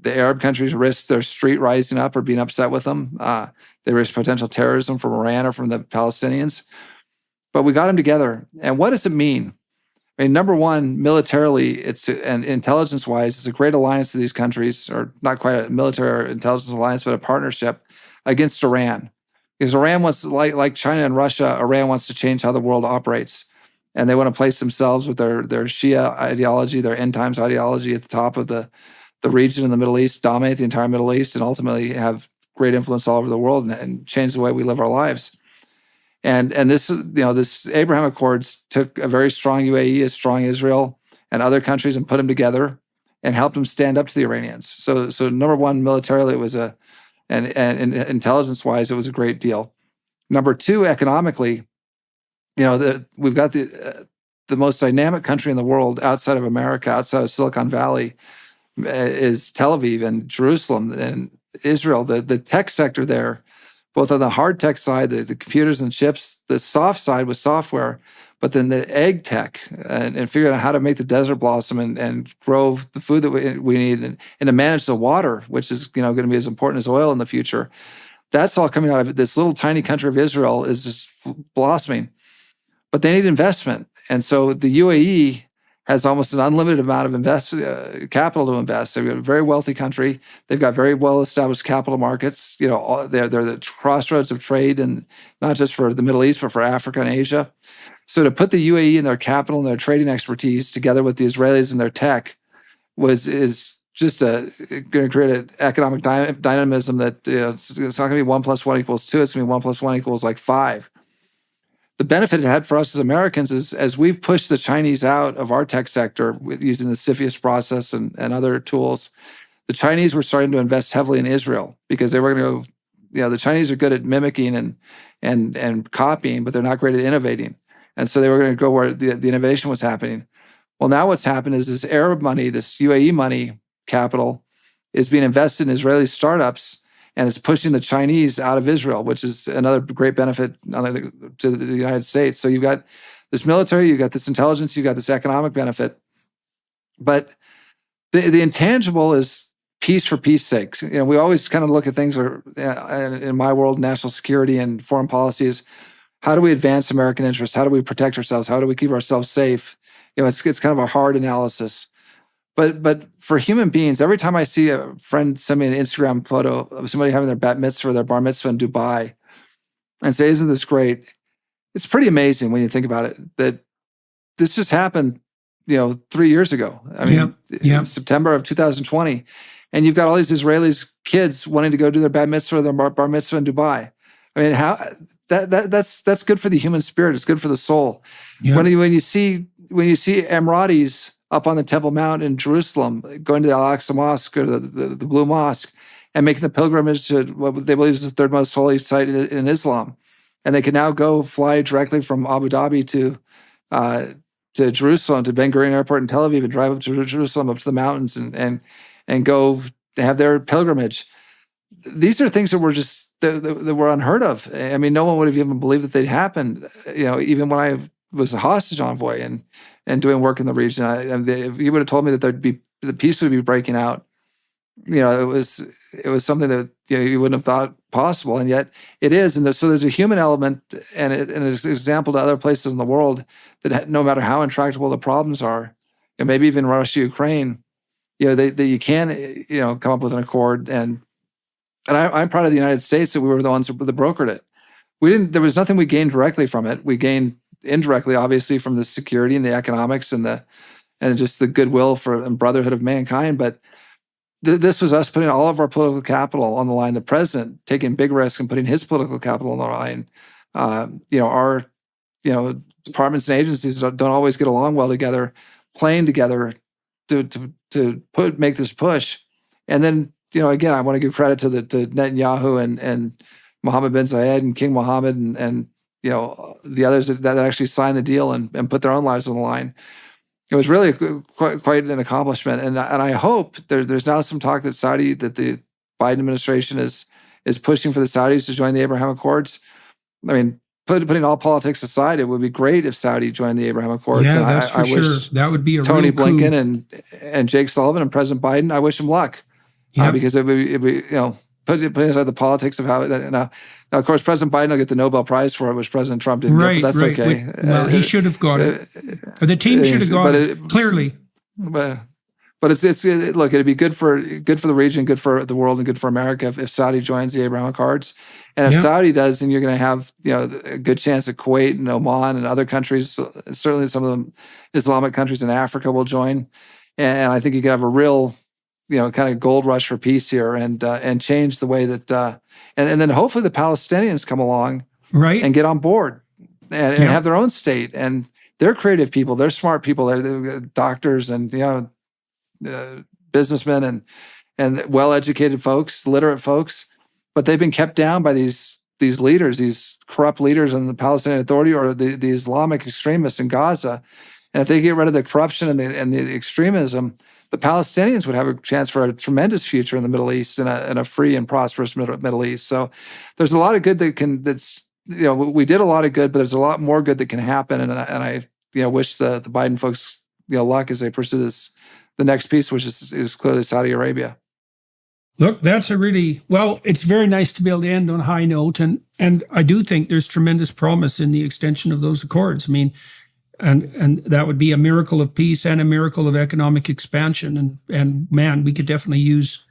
Arab countries risked their street rising up or being upset with them. They risked potential terrorism from Iran or from the Palestinians. But we got them together. And what does it mean? I mean, number one, militarily, and intelligence-wise, it's a great alliance to these countries, or not quite a military or intelligence alliance, but a partnership against Iran. Because Iran wants, like China and Russia, Iran wants to change how the world operates. And they want to place themselves with their Shia ideology, their end times ideology at the top of the region in the Middle East, dominate the entire Middle East, and ultimately have great influence all over the world and change the way we live our lives. And this Abraham Accords took a very strong UAE, a strong Israel, and other countries, and put them together and helped them stand up to the Iranians. So number one, militarily, it was and intelligence-wise, it was a great deal. Number two, economically, we've got the most dynamic country in the world outside of America, outside of Silicon Valley, is Tel Aviv and Jerusalem and Israel. The tech sector there, both on the hard tech side, the computers and chips, the soft side with software, but then the egg tech and figuring out how to make the desert blossom and grow the food that we need, and to manage the water, which is going to be as important as oil in the future. That's all coming out of it. This little tiny country of Israel is just blossoming, but they need investment. And so the UAE has almost an unlimited amount of capital to invest. They've got a very wealthy country. They've got very well-established capital markets. They're the crossroads of trade, and not just for the Middle East, but for Africa and Asia. So to put the UAE and their capital and their trading expertise together with the Israelis and their tech is just going to create an economic dynamism that it's not going to be 1 + 1 = 2. It's going to be 1 + 1 = 5. The benefit it had for us as Americans is, as we've pushed the Chinese out of our tech sector with using the CFIUS process and other tools, the Chinese were starting to invest heavily in Israel, because they were going to go, the Chinese are good at mimicking and copying, but they're not great at innovating. And so they were going to go where the innovation was happening. Well, now what's happened is this Arab money, this UAE money capital, is being invested in Israeli startups, and it's pushing the Chinese out of Israel, which is another great benefit to the United States. So you've got this military, you've got this intelligence, you've got this economic benefit. But the intangible is peace for peace sake. We always kind of look at things, in my world, national security and foreign policies. how do we advance American interests? How do we protect ourselves? How do we keep ourselves safe? It's kind of a hard analysis. But for human beings, every time I see a friend send me an Instagram photo of somebody having their bat mitzvah or their bar mitzvah in Dubai and say, isn't this great? It's pretty amazing when you think about it, that this just happened, 3 years ago. I mean, in September of 2020. And you've got all these Israelis kids wanting to go do their bat mitzvah or their bar mitzvah in Dubai. I mean, that's good for the human spirit. It's good for the soul. Yeah. When you see Emiratis up on the Temple Mount in Jerusalem, going to the Al-Aqsa Mosque or the Blue Mosque, and making the pilgrimage to what they believe is the third most holy site in Islam, and they can now fly directly from Abu Dhabi to Jerusalem, to Ben Gurion Airport in Tel Aviv, and drive up to Jerusalem, up to the mountains, and go have their pilgrimage. These are things that were unheard of. I mean, no one would have even believed that they'd happen. Even when I was a hostage envoy and doing work in the region, if you would have told me that the peace would be breaking out, it was something that you wouldn't have thought possible, and yet it is. And so there's a human element, and it's an example to other places in the world that no matter how intractable the problems are, and maybe even Russia, Ukraine, that you can come up with an accord. And I'm proud of the United States that we were the ones that brokered it. There was nothing we gained directly from it. We gained indirectly, obviously, from the security and the economics and just the goodwill and brotherhood of mankind. But this was us putting all of our political capital on the line. The president taking big risks and putting his political capital on the line. Our departments and agencies don't always get along well together, playing together to make this push. And then again, I want to give credit to Netanyahu and Mohammed bin Zayed and King Mohammed and the others that actually signed the deal and put their own lives on the line. It was really quite an accomplishment, and I hope there's now some talk that the Biden administration is pushing for the Saudis to join the Abraham Accords. I mean, putting all politics aside, it would be great if Saudi joined the Abraham Accords. Yeah, that's for sure. That would be a Tony real Blinken and Jake Sullivan and President Biden. I wish them luck, because it'd be putting aside the politics of how now, of course, President Biden will get the Nobel Prize for it, which President Trump didn't get, but that's okay. Well, he should have got it. Or the team should have got it, clearly. But look, it'd be good for the region, good for the world, and good for America if Saudi joins the Abraham Accords. And if Saudi does, then you're going to have a good chance that Kuwait and Oman and other countries, certainly some of the Islamic countries in Africa, will join. And I think you could have a real kind of gold rush for peace here, and change the way that, and then hopefully the Palestinians come along, right, and get on board and have their own state. And they're creative people, they're smart people, they're doctors and businessmen and well-educated folks, literate folks, but they've been kept down by these leaders, these corrupt leaders in the Palestinian Authority or the Islamic extremists in Gaza. And if they get rid of the corruption and the extremism, the Palestinians would have a chance for a tremendous future in the Middle East, in a free and prosperous Middle East. So there's a lot of good we did a lot of good, but there's a lot more good that can happen. And I wish the Biden folks luck as they pursue the next piece, which is clearly Saudi Arabia. Look, it's very nice to be able to end on a high note, and I do think there's tremendous promise in the extension of those accords. I mean, and that would be a miracle of peace and a miracle of economic expansion. And man, we could definitely use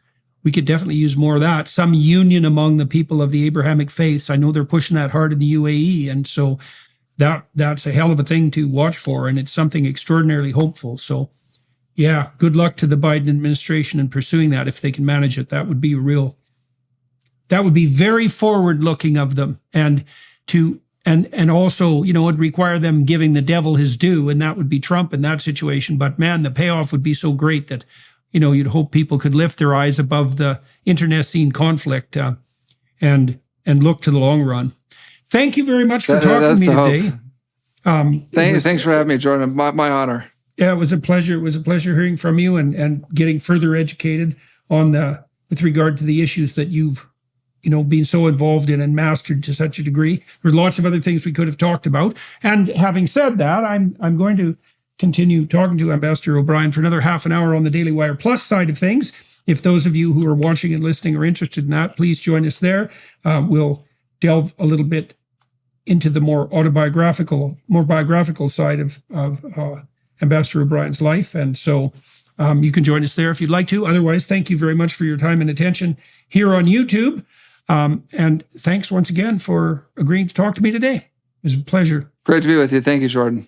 more of that. Some union among the people of the Abrahamic faiths. I know they're pushing that hard in the UAE, and so that's a hell of a thing to watch for, and it's something extraordinarily hopeful. So, yeah, good luck to the Biden administration in pursuing that if they can manage it. That would be very forward-looking of them, and also, it'd require them giving the devil his due, and that would be Trump in that situation. But man, the payoff would be so great that, you'd hope people could lift their eyes above the internecine conflict and look to the long run. Thank you very much for talking to me today. Thanks for having me, Jordan. My honor. Yeah, it was a pleasure. It was a pleasure hearing from you and getting further educated with regard to the issues that you've being so involved in and mastered to such a degree. There's lots of other things we could have talked about. And having said that, I'm going to continue talking to Ambassador O'Brien for another half an hour on the Daily Wire Plus side of things. If those of you who are watching and listening are interested in that, please join us there. We'll delve a little bit into the more biographical side of Ambassador O'Brien's life. And so you can join us there if you'd like to. Otherwise, thank you very much for your time and attention here on YouTube. And thanks once again for agreeing to talk to me today. It was a pleasure. Great to be with you. Thank you, Jordan.